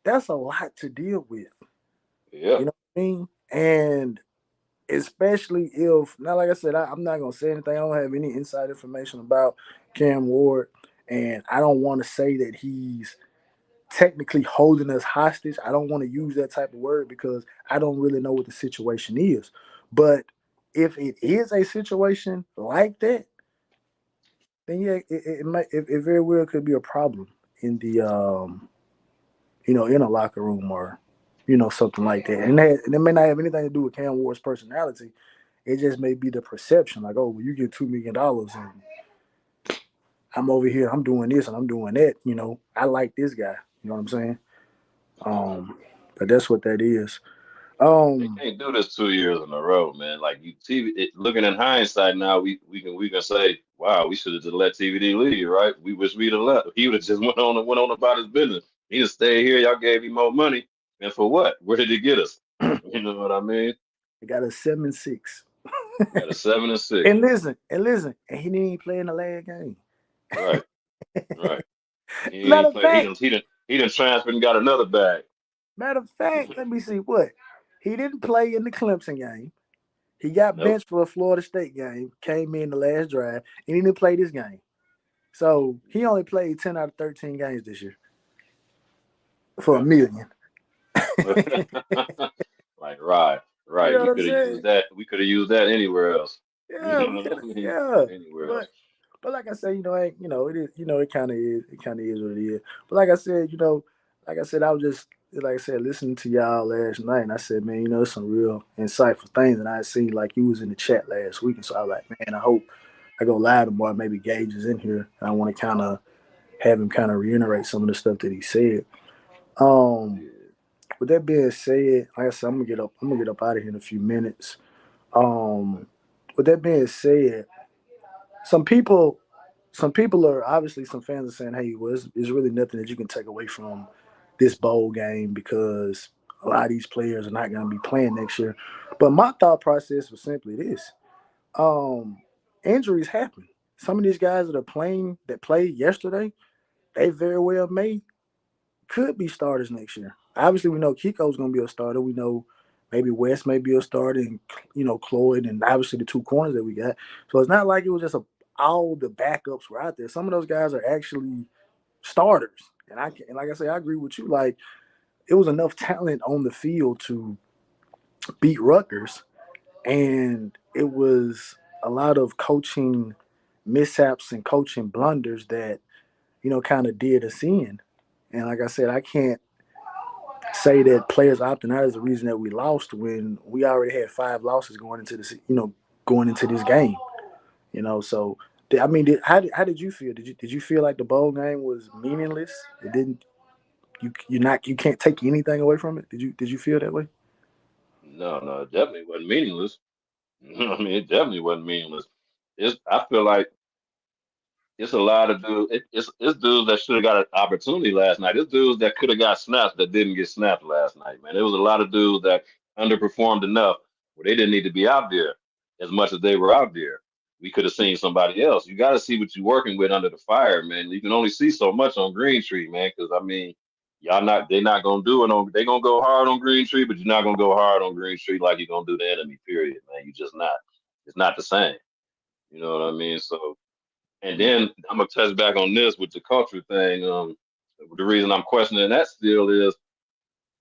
that's a lot to deal with. Yeah, You know what I mean? And especially if now, like I said, I'm not gonna say anything. I don't have any inside information about Cam Ward, and I don't want to say that he's technically holding us hostage. I don't want to use that type of word because I don't really know what the situation is. But if it is a situation like that, then yeah, it very well could be a problem in the in a locker room or something like that. And it may not have anything to do with Cam Ward's personality. It just may be the perception, like, oh, well, you get $2 million and I'm over here, I'm doing this and I'm doing that. I like this guy. You know what I'm saying? hmm But that's what that is. They Um, can't do this 2 years in a row, man. Like you, looking in hindsight now, we can say, wow, we should have just let TVD lead, right? We wish we'd have left. He would have just went on about his business. He just stayed here. Y'all gave him more money, and for what? Where did he get us? You know what I mean? they got a 7-6. Got a 7-6. And he didn't even play in the last game. Right, right. He Matter ain't of played. fact, He done transferred and got another bag. let me see what he didn't play in the Clemson game. He got Nope. benched for a Florida State game. Came in the last drive, and he didn't play this game. So he only played 10 out of 13 games this year for a Yeah. million. Like right, You right. know We what I'm could have saying? used that. We could have used that anywhere else. You Yeah, know we what could. I mean? Yeah, Anywhere but else. but like I said, it is. It kind of is. It kind of is what it is. But like I said, I was just like I said, listening to y'all last night, and I said, man, there's some real insightful things, and I seen like you was in the chat last week, and so I was like, man, I hope I go live tomorrow. Maybe Gage is in here, and I want to kind of have him kind of reiterate some of the stuff that he said. Um, Yeah. with that being said, like I said, I'm gonna get up. I'm gonna get up out of here in a few minutes. Um, with that being said, some people, some people are obviously some fans are saying, "Hey, well, it's really nothing that you can take away from this bowl game because a lot of these players are not going to be playing next year." But my thought process was simply this: um, injuries happen. Some of these guys that are playing that played yesterday, they very well may could be starters next year. Obviously, we know Kiko's going to be a starter. We know maybe West may be a starter, and Cloyd, and obviously the two corners that we got. So it's not like it was just all the backups were out there. Some of those guys are actually starters, and like I say, I agree with you. Like it was enough talent on the field to beat Rutgers, and it was a lot of coaching mishaps and coaching blunders that kind of did us in. And like I said, I can't say that players opting out is the reason that we lost when we already had 5 losses going into this game. So I mean, how did you feel? Did you feel like the bowl game was meaningless? It didn't. You can't take anything away from it. Did you feel that way? No, no, it definitely wasn't meaningless. You know what I mean? It definitely wasn't meaningless. I feel like it's a lot of dudes. It's dudes that should have got an opportunity last night. It's dudes that could have got snaps that didn't get snapped last night, man. There was a lot of dudes that underperformed enough where they didn't need to be out there as much as they were out there. We could have seen somebody else. You got to see what you're working with under the fire, man. You can only see so much on Green Tree, man. Because I mean, they're not gonna do it on. They're gonna go hard on Green Tree, but you're not gonna go hard on Green Tree like you're gonna do the enemy. Period, man. You just not. It's not the same. You know what I mean? So. And then I'm gonna touch back on this with the culture thing. The reason I'm questioning that still is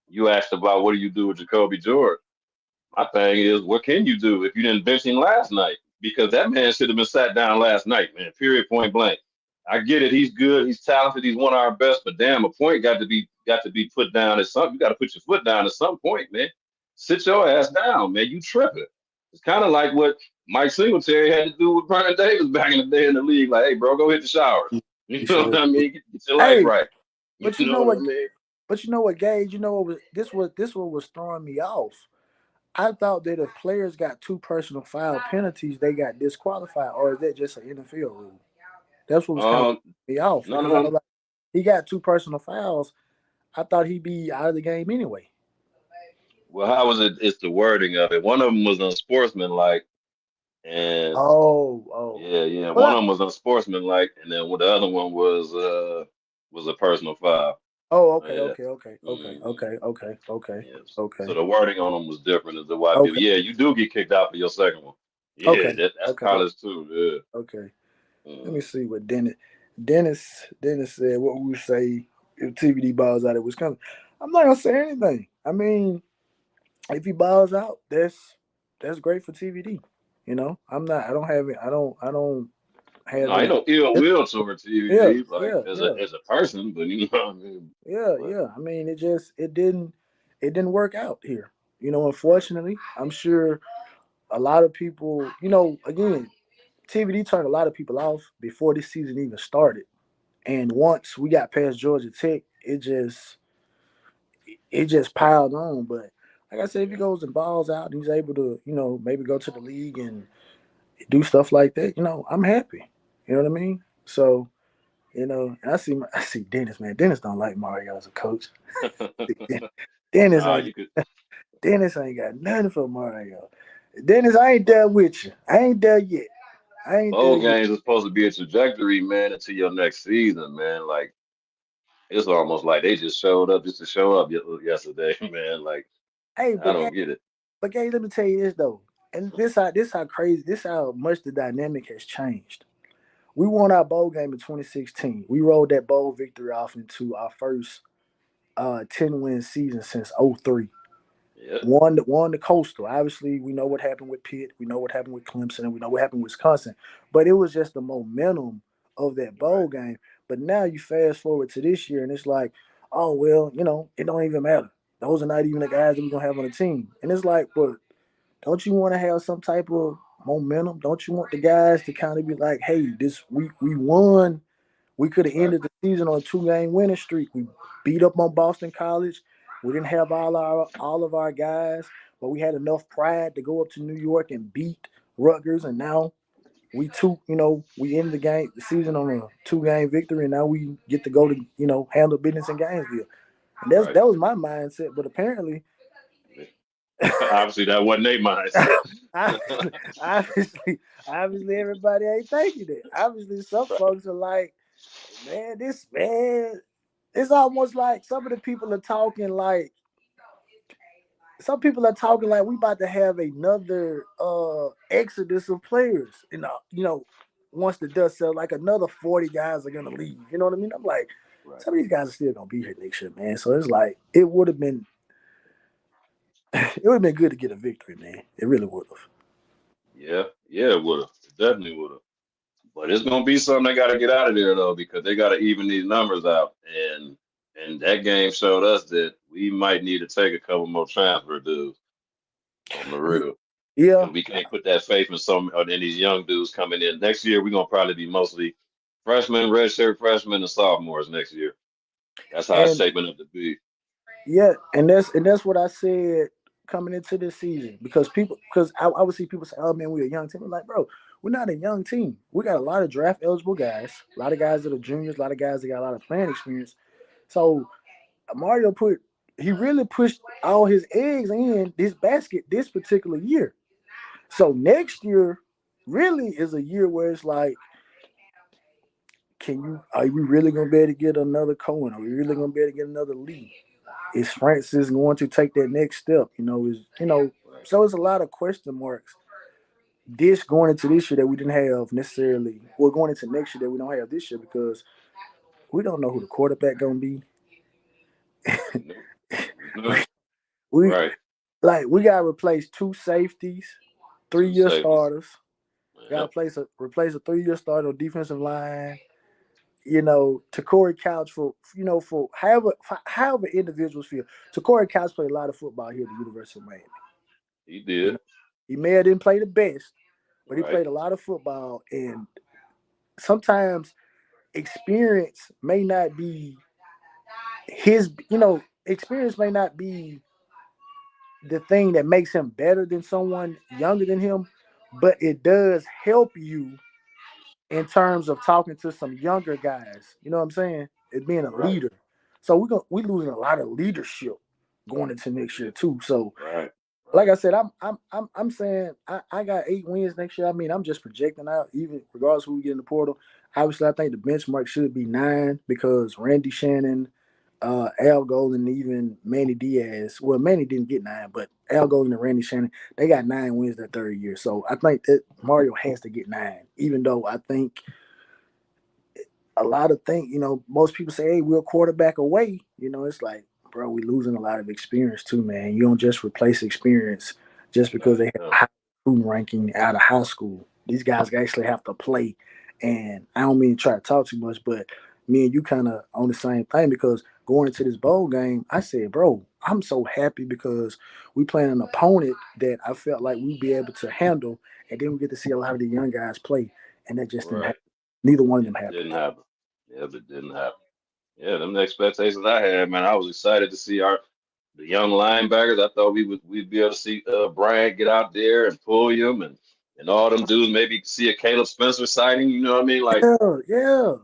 you asked about what do you do with Jacoby George. My thing is, what can you do if you didn't bench him last night? Because that man should have been sat down last night, man. Period, point blank. I get it. He's good. He's talented. He's one of our best. But damn, a point got to be put down at some. You got to put your foot down at some point, man. Sit your ass down, man. You tripping. It's kind of like what Mike Singletary had to do with Brian Davis back in the day in the league. Like, hey, bro, go hit the showers. You You know what should. I mean? Get your life Hey, right. You but you know know what what? I mean? But you know what, Gage? You know what was this what was throwing me off. I thought that if players got 2 personal foul penalties, they got disqualified, or is that just an NFL rule? That's what was kind of Um, throwing me off no, because I no. was like, he got 2 personal fouls. I thought he'd be out of the game anyway. Well, how was it? It's the wording of it. One of them was unsportsmanlike, and Oh, oh. yeah, yeah. Well, One of them was unsportsmanlike, and then the other one was a personal foul. okay, Yeah. okay, okay, okay, Hmm. okay, okay, okay, Yes. So okay, the wording on them was different as to why people. okay, Yeah, you do get kicked out for your second one. Yeah, okay, that's okay, college too. okay. Yeah. Let me see what Dennis said. What we say if TVD balls out at Wisconsin? I'm not gonna say anything. I mean, if he balls out, that's great for TVD. I'm not. I don't have it. I don't No, have I any. know ill will towards Yeah, TVD, like yeah, yeah, as a person, but you know what I mean. yeah, But yeah. I mean, it didn't work out here. right. Unfortunately, I'm sure a lot of people. Again, TVD turned a lot of people off before this season even started. And once we got past Georgia Tech, it just piled on. But like I said, if he Yeah. goes and balls out and he's able to, maybe go to the league and do stuff like that, I'm happy. You know what I mean? So, and I see Dennis, man. Dennis don't like Mario as a coach. Dennis Nah, ain't you could. Dennis ain't got nothing for Mario. Dennis, I ain't there with you. I ain't there yet. I ain't there Bowl yet. games are supposed to be a trajectory, man, into your next season, man. Like it's almost like they just showed up just to show up yesterday, man. Like Hey, I don't get it. Let me tell you this though. And this how crazy this how much the dynamic has changed. We won our bowl game in 2016. We rolled that bowl victory off into our first 10-win season since '03. Yep. Won the coastal. Obviously, we know what happened with Pitt, we know what happened with Clemson, and we know what happened with Wisconsin. But it was just the momentum of that Right. bowl game. But now you fast forward to this year, and it's like, oh well, it don't even matter. Those are not even the guys that we're gonna have on the team. And it's like, but don't you want to have some type of momentum? Don't you want the guys to kind of be like, hey, this we won. We could have Right. ended the season on a 2-game winning streak. We beat up on Boston College. We didn't have all of our guys, but we had enough pride to go up to New York and beat Rutgers. And now we end the season on a 2-game victory, and now we get to go to handle business in Gainesville. And Right. that was my mindset, but apparently, Obviously, that wasn't their mindset. obviously, obviously, obviously, everybody ain't thinking it. Obviously, some Right. folks are like, man, it's almost like some people are talking like we about to have another exodus of players. Once the dust settles, like another 40 guys are gonna leave. You know what I mean? I'm like, Right. some of these guys are still gonna be here next year, man. So it's like it would have been it would have been good to get a victory, man. It really would have. Yeah. Yeah. It would have. Definitely would have. But it's gonna be something they got to get out of there though, because they got to even these numbers out. And that game showed us that we might need to take a couple more transfer dudes on the real, Yeah, because we can't put that faith in in these young dudes coming in next year. We're gonna probably be mostly freshmen, redshirt freshmen, and sophomores next year. That's how it's and shaping up to be. yeah, and that's what I said coming into this season because I would see people say, "Oh man, we're a young team." I'm like, bro, we're not a young team. We got a lot of draft eligible guys, a lot of guys that are juniors, a lot of guys that got a lot of playing experience. So Mario he really pushed all his eggs in this basket this particular year. So next year really is a year where it's like, are we really gonna be able to get another Cohen? Are we really gonna be able to get another Lee? Is Francis going to take that next step? Right. So it's a lot of question marks. This going into this year that we didn't have necessarily, or going into next year that we don't have this year because we don't know who the quarterback gonna be. Nope. we, Nope. we Right. we gotta replace 2 safeties, three Two year safeties. starters. Gotta Yep. replace a 3-year starter on defensive line. To Corey Couch for however individuals feel. To Corey Couch played a lot of football here at the University of Miami. He You did. know, he may have didn't play the best, but he Right. played a lot of football. And sometimes experience may not be experience may not be the thing that makes him better than someone younger than him, but it does help you in terms of talking to some younger guys. You know what I'm saying? It being a Right. leader. So we losing a lot of leadership going into next year Yeah. too. So Right. like Right. I said, I'm saying I got 8 wins next year. I mean, I'm just projecting out, even regardless of who we get in the portal. Obviously, I think the benchmark should be 9 because Randy Shannon, Al Golden, even Manny Diaz. Well, Manny didn't get 9, but Al Golden and Randy Shannon, they got 9 wins their third year. So I think that Mario has to get 9, even though I think a lot of things, most people say, hey, we're a quarterback away. It's like, bro, we losing a lot of experience too, man. You don't just replace experience just because they have a No. high recruiting ranking out of high school. These guys actually have to play. And I don't mean to try to talk too much, but me and you kind of on the same thing because going into this bowl game, I said, bro, I'm so happy because we playing an opponent that I felt like we'd be able to handle, and then we get to see a lot of the young guys play, and that just didn't Right. happen. Neither one of them It happened. didn't happen. Yeah, but it didn't happen. Yeah, them expectations I had, man. I was excited to see our. the young linebackers. I thought we'd be able to see Bryant get out there and pull him and all them dudes. Maybe see a Caleb Spencer sighting. You know what I mean? Like Yeah.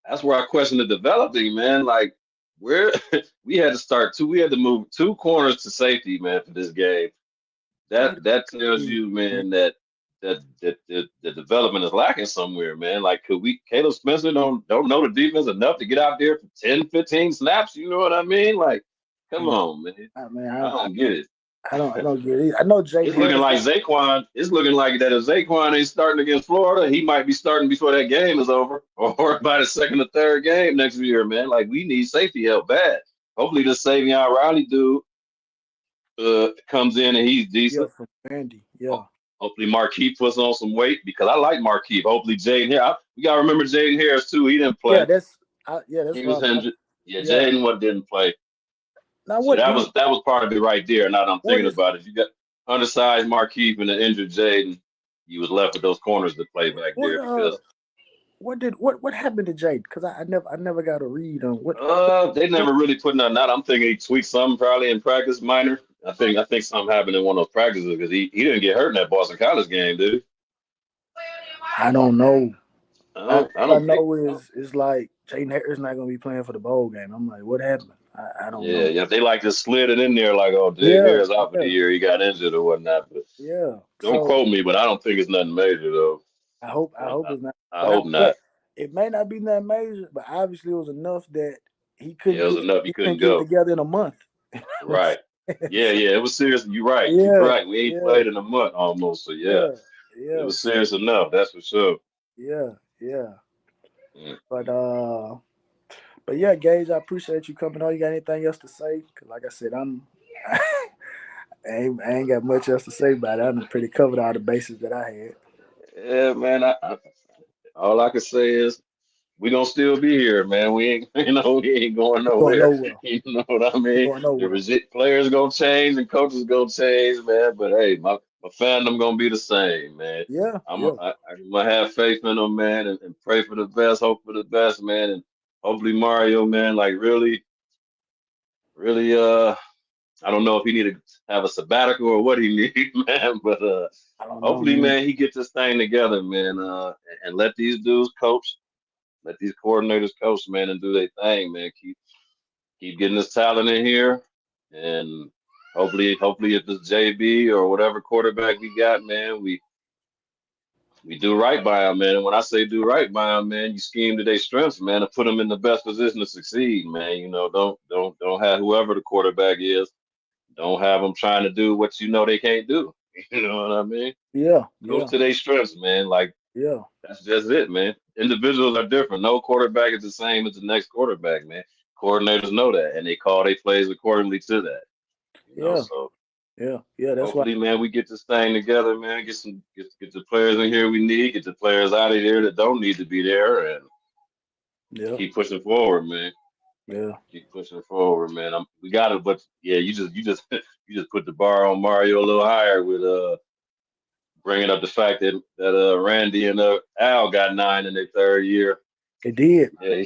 that's where I question the developing, man. Like where we had to start two. We had to move two corners to safety, man, for this game. That tells you, man, that the development is lacking somewhere, man. Like, could we? Caleb Spencer don't know the defense enough to get out there for 10, 15 snaps. You know what I mean? Like, come on, man. I don't get it. I don't get it. I know Jay. It's looking like Zaquan. It's looking like that if Zaquan ain't starting against Florida, he might be starting before that game is over, or by the second or third game next year, man. Like, we need safety help bad. Hopefully, this Savion Riley dude comes in and he's decent. From Randy. Yeah. Hopefully Marquise puts on some weight because I like Marquise. Hopefully Jaden here. We gotta remember Jaden Harris too. He didn't play. He was injured. Jaden didn't play. Now so that was part of it right there. Now that I'm thinking about it, you got undersized Marquise and an injured Jaden. You was left with those corners to play back there because. What happened to Jaden? Because I never got a read on what. They never really put nothing out. I'm thinking he tweaked something probably in practice, minor. I think something happened in one of those practices because he didn't get hurt in that Boston College game, did he? I don't know. I know is like Jaden Harris not going to be playing for the bowl game. I'm like, what happened? I don't know. Yeah, they like just slid it in there like, oh, Jaden Harris out for the year. He got injured or whatnot. But don't quote me, but I don't think it's nothing major though. I hope it's not. I hope not. It may not be that major, but obviously it was enough that he couldn't. Yeah, it was enough. He couldn't get go it together in a month. Right. Yeah, it was serious. You're right. You're right. We ain't played in a month almost. So it was serious enough. That's for sure. Yeah. But yeah, Gage, I appreciate you coming on. You got anything else to say? Cause like I said, I ain't got much else to say about it. I'm pretty covered all the bases that I had. Yeah, man. All I can say is we gonna still be here, man. We ain't going nowhere. You know what I mean? The players gonna change and coaches gonna change, man. But hey, my fandom gonna be the same, man. Yeah. I'm gonna have faith in them, man, and pray for the best, hope for the best, man, and hopefully Mario, man, like really, I don't know if he need to have a sabbatical or what he need, man, but hopefully, man, he gets this thing together, man, and let these dudes coach. Let these coordinators coach, man, and do their thing, man. Keep getting this talent in here, and hopefully, if it's JB or whatever quarterback we got, man, we do right by them, man. And when I say do right by them, man, you scheme to their strengths, man, and put them in the best position to succeed, man. You know, don't have whoever the quarterback is, don't have them trying to do what you know they can't do. You know what I mean? Yeah. Go to their strengths, man. Like. Yeah. That's just it, man. Individuals are different. No quarterback is the same as the next quarterback, man. Coordinators know that, and they call their plays accordingly to that. You know, so yeah. That's hopefully, man, we get this thing together, man. Get the players in here we need. Get the players out of here that don't need to be there, and keep pushing forward, man. Yeah. Keep pushing forward, man. We got it, but yeah, you just put the bar on Mario a little higher with bringing up the fact that Randy and Al got 9 in their third year. It did. Yeah,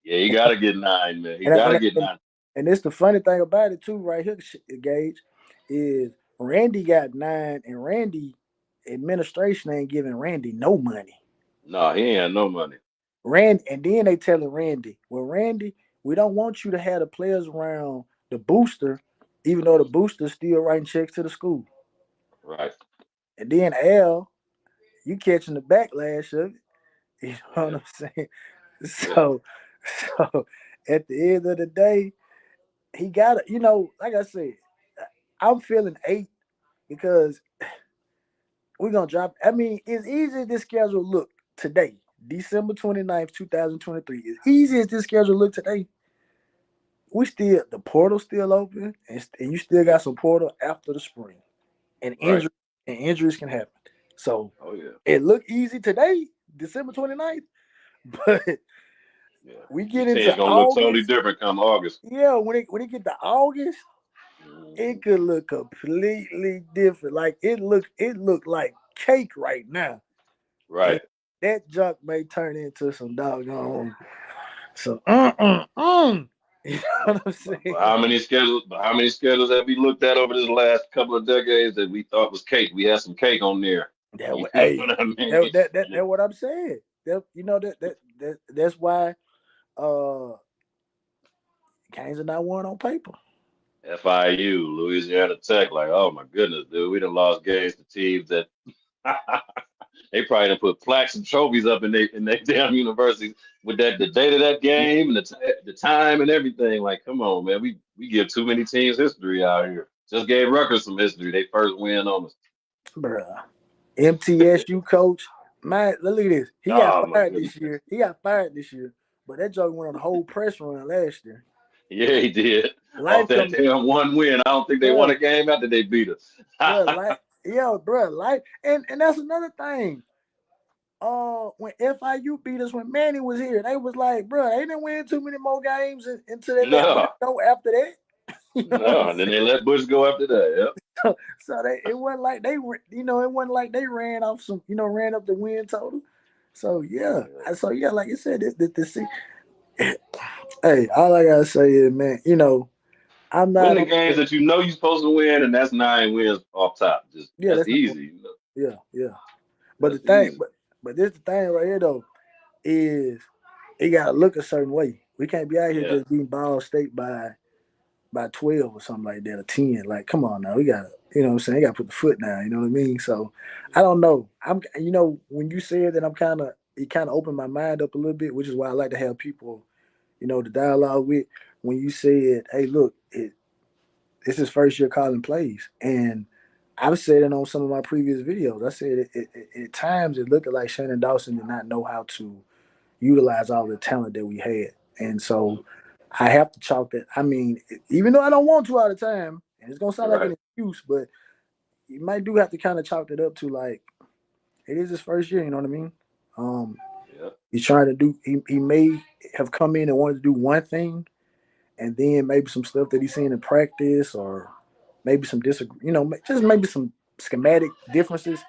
he got to get 9, man. He got to get 9. And it's the funny thing about it too, right here, Gage, is Randy got 9, and Randy administration ain't giving Randy no money. No, he ain't had no money. And then they telling Randy, well, Randy, we don't want you to have the players around the booster, even though the booster's still writing checks to the school. Right. And then Al, you catching the backlash of it. You know what I'm saying? So at the end of the day, he got it. You know, like I said, I'm feeling 8 because we're going to drop. I mean, as easy as this schedule look today, December 29th, 2023, as easy as this schedule look today, the portal's still open, and you still got some portal after the spring. And injuries can happen. So it looked easy today, December 29th, but we get into it's gonna August, look totally different come August. Yeah, when it get to August, it could look completely different. Like it looked like cake right now. Right. And that junk may turn into some doggone. So You know what I'm saying? But how many schedules? But how many schedules have we looked at over this last couple of decades that we thought was cake? We had some cake on there. That You what, know hey, what I mean? that what I'm saying. That's why games are not won on paper. FIU, Louisiana Tech, like, oh my goodness, dude, we done lost games to teams that they probably done put plaques and trophies up in their damn universities with that the date of that game and the time and everything. Like, come on, man, we give too many teams history out here. Just gave Rutgers some history. They first win on us. Bruh. MTSU coach, man, look at this. He got Oh my fired goodness. this year. He got fired this year. But that joke went on the whole press run last year. Yeah, he did. Off Life that coming, damn one win. I don't think they won bruh, a game after they beat us. life, yo, bruh, life, and that's another thing. When FIU beat us when Manny was here, they was like, bruh, they didn't win too many more games until they let Bush No, go after that. You know what no. I'm And then saying? they let Bush go after that. Yep. So it wasn't like they were, it wasn't like they ran off some, ran up the win total. So yeah, Yeah. like you said, hey, all I gotta say is, man, I'm Win not the on. games that you know you're supposed to win, and that's 9 wins off top. Just Yeah, that's that's not. easy. You know? Yeah. But the That's thing, easy. but this the thing right here though is it gotta look a certain way. We can't be out here Yeah. just being Ball State by 12 or something like that or 10. Like, come on now, we gotta, what I'm saying, you gotta put the foot down. You know what I mean? So I don't know. When you said that, it kind of opened my mind up a little bit, which is why I like to have people, to dialogue with. When you said, hey, look, this is first year calling plays. And I've said it on some of my previous videos. I said at times it looked like Shannon Dawson did not know how to utilize all the talent that we had. And so I have to chalk that. I mean, even though I don't want to all the time, and it's gonna sound like Right. an excuse, but you might do have to kind of chalk it up to like it is his first year. You know what I mean? Um, Yeah. he's trying to do. He may have come in and wanted to do one thing, and then maybe some stuff that he's seen in practice, or maybe some disagree. Just maybe some schematic differences.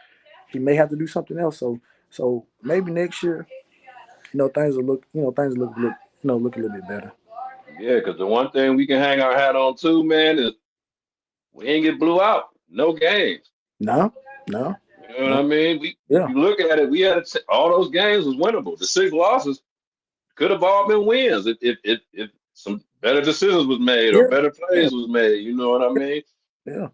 He may have to do something else. So maybe next year, look a little bit better. Yeah. Because the one thing we can hang our hat on too, man, is we ain't get blew out. No games. No, no, You know what no. I mean? We if Yeah, you look at it, we had all those games was winnable. The 6 losses could have all been wins if some better decisions was made or yeah, better yeah, plays was made. You know what I mean? yeah.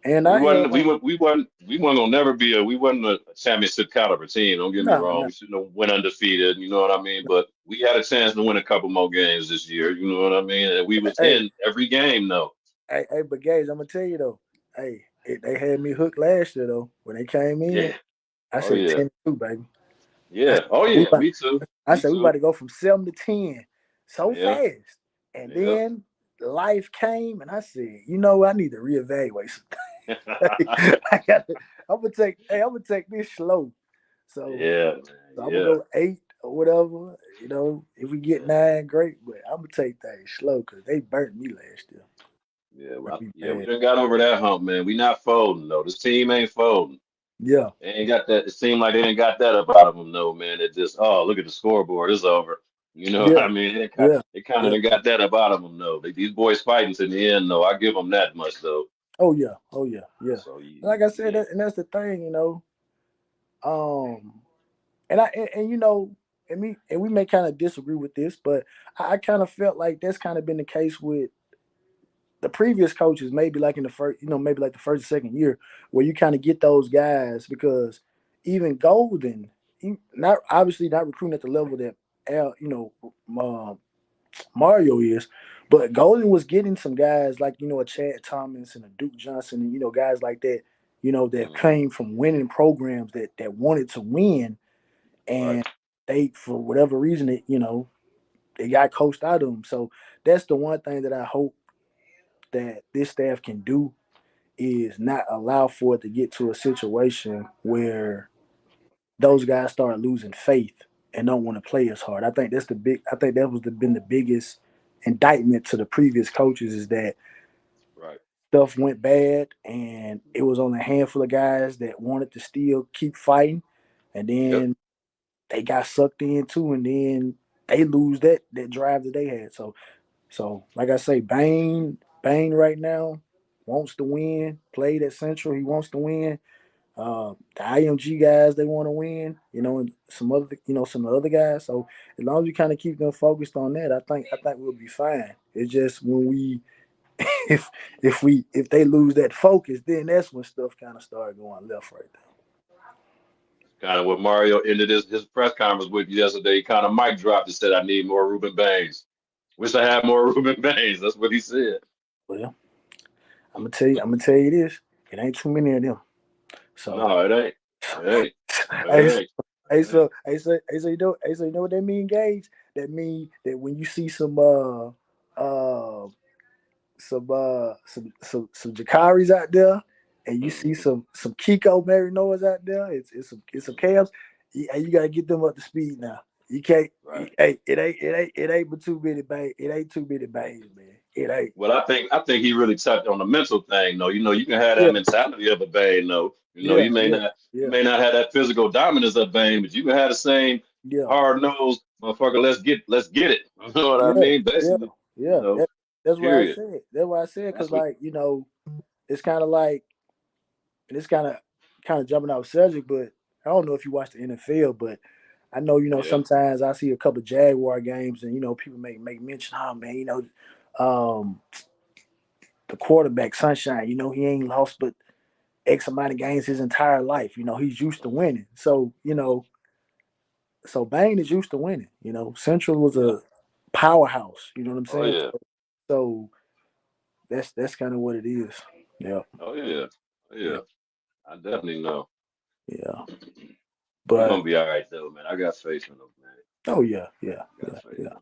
And We I wasn't we wa- we wasn't gonna never be we wasn't a championship caliber team. Don't get me no, wrong. no. We shouldn't have went undefeated. You know what I mean? But we had a chance to win a couple more games this year. You know what I mean? And we was Hey, in every game though. but Gage, I'm gonna tell you though. Hey, they had me hooked last year though. When they came in, Yeah. I Oh said yeah. 10-2, baby. I said, Yeah. Oh we yeah. about, Me too. I Me said we about too. to go from 7-10 so Yeah. fast. And Yeah. then life came, and I said, I need to reevaluate some I got. I'm gonna take this slow. So, Yeah, man. I'm gonna Yeah. go 8 or whatever. If we get Yeah. 9, great. But I'm gonna take things slow because they burnt me last year. Yeah. Burnt me Yeah. We bad. done got over that hump, man. We not folding though. This team ain't folding. Yeah, They ain't got that. It seemed like they didn't got that about them, though, man. It just, oh, look at the scoreboard, it's over. You know what yeah, I mean? yeah, They kind of yeah. done got that about them, though. These boys fighting to the end, though. I give them that much, though. Oh yeah, oh yeah, yeah. So Like I said, yeah, and that's the thing. Um, and we may kind of disagree with this, but I kind of felt like that's kind of been the case with the previous coaches, maybe like in the first, maybe like the first or second year, where you kind of get those guys because even Golden, not obviously not recruiting at the level that Al, uh, Mario is, but Golden was getting some guys like a Chad Thomas and a Duke Johnson and guys like that, that hmm came from winning programs that wanted to win, right, and they for whatever reason they got coached out of them. So that's the one thing that I hope that this staff can do is not allow for it to get to a situation where those guys start losing faith and don't want to play as hard. I think that was been the biggest indictment to the previous coaches is that right. stuff went bad and it was only a handful of guys that wanted to still keep fighting, and Yep. then they got sucked in too, and then they lose that drive that they had. So So, like I say, Bane right now wants to win. Played at Central, he wants to win. The IMG guys, they want to win. And some of the other guys. So as long as we kind of keep them focused on that, I think we'll be fine. It's just when we if they lose that focus, then that's when stuff kind of start going left right there. Kind of what Mario ended his press conference with yesterday. He kind of mic dropped and said, "I need more Ruben Baines. Wish I had more Ruben Baines." That's what he said. Well, I'm gonna tell you this. It ain't too many of them. So No, it ain't. It ain't. hey, It ain't. hey, It ain't. you know what that mean, Gage? That mean that when you see uh some Jakaris out there, and you see some Kiko Marinoas out there, it's some Cavs, and you gotta get them up to speed now. You can't. Right. Hey, it ain't but too many bangs. It ain't too many bangs, man. It ain't. Well, I think he really touched on the mental thing, though. You can have Yeah, that mentality of a Bane, though. yeah, You may yeah, not you yeah, may not have that physical dominance of Bane, but you can have the same yeah, hard nosed motherfucker. Let's get it. You know what I yeah, mean? yeah, Basically, yeah. That's what I period. said. That's what I said. Cause That's what. it's kind of like, and it's kind of jumping off subject, but I don't know if you watch the NFL, but I know Yeah. sometimes I see a couple Jaguar games, and people make mention, oh man, um, the quarterback Sunshine, he ain't lost but X amount of games his entire life. He's used to winning. So Bane is used to winning. Central was Yeah. a powerhouse. You know what I'm Oh saying? yeah. So that's kind of what it is. Yeah, Oh yeah. Oh yeah, yeah. I definitely know. yeah. He But gonna be all right though, man. I got faith in him, man. oh yeah, yeah, Got yeah, faith yeah, in him.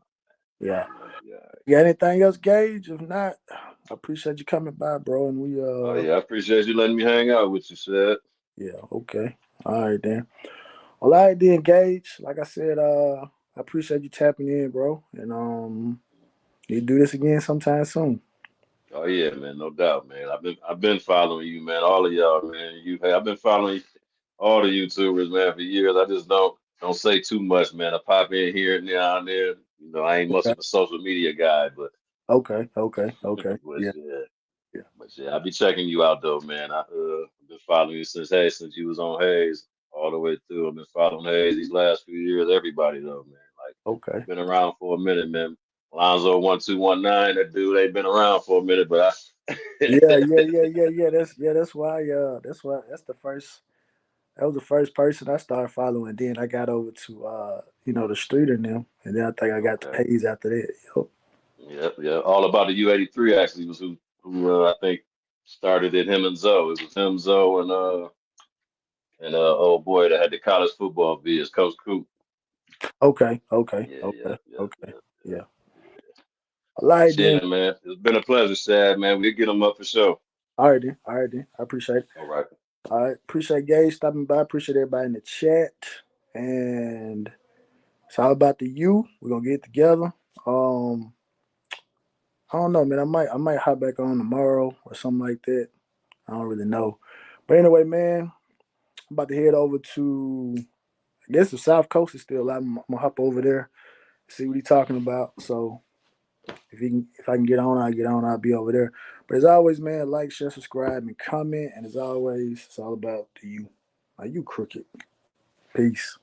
yeah. He gonna be all right. You got anything else, Gage? If not, I appreciate you coming by, bro. And we Oh yeah. I appreciate you letting me hang out with you, said. yeah, okay. All right then. Well, all right then, Gage. Like I said, I appreciate you tapping in, bro. And you do this again sometime soon. Oh yeah, man, no doubt, man. I've been following you, man. All of y'all, man. I've been following all the YouTubers, man, for years. I just don't say too much, man. I pop in here and now and there. I ain't much Okay. of a social media guy, but Okay. Okay. Okay. but Yeah. yeah, Yeah. I'll be checking you out though, man. I've been following you since you was on Hayes all the way through. I've been following Hayes these last few years. Everybody though, man. Like Okay. been around for a minute, man. Lonzo 1219, that dude ain't been around for a minute, but I Yeah. Yeah. Yeah. Yeah. Yeah. That's why. That's the first. That was the first person I started following. Then I got over to the street and them, and then I think I got to okay. Hayes after that. Yup. Yep, yeah. All about the U83 actually was who I think started it. Him and Zoe. It was him, Zoe, and old boy that had the college football viz, Coach Coop. Okay. Okay. Yeah, Okay. yeah, yeah, Okay. yeah, Yeah. yeah. All right then. Yeah, man. It's been a pleasure, Shad, man. We'll get them up for sure. All right then. All right then. I appreciate it. All right. All right. Appreciate Gage stopping by. Appreciate everybody in the chat. And it's all about the you. We're gonna get together. Um, I don't know, man. I might hop back on tomorrow or something like that. I don't really know. But anyway, man, I'm about to head over to, I guess the South Coast is still out. I'm gonna hop over there, see what he's talking about. So if I can get on, I'll get on. I'll be over there. But as always, man, like, share, subscribe, and comment. And as always, it's all about the you. Are you crooked? Peace.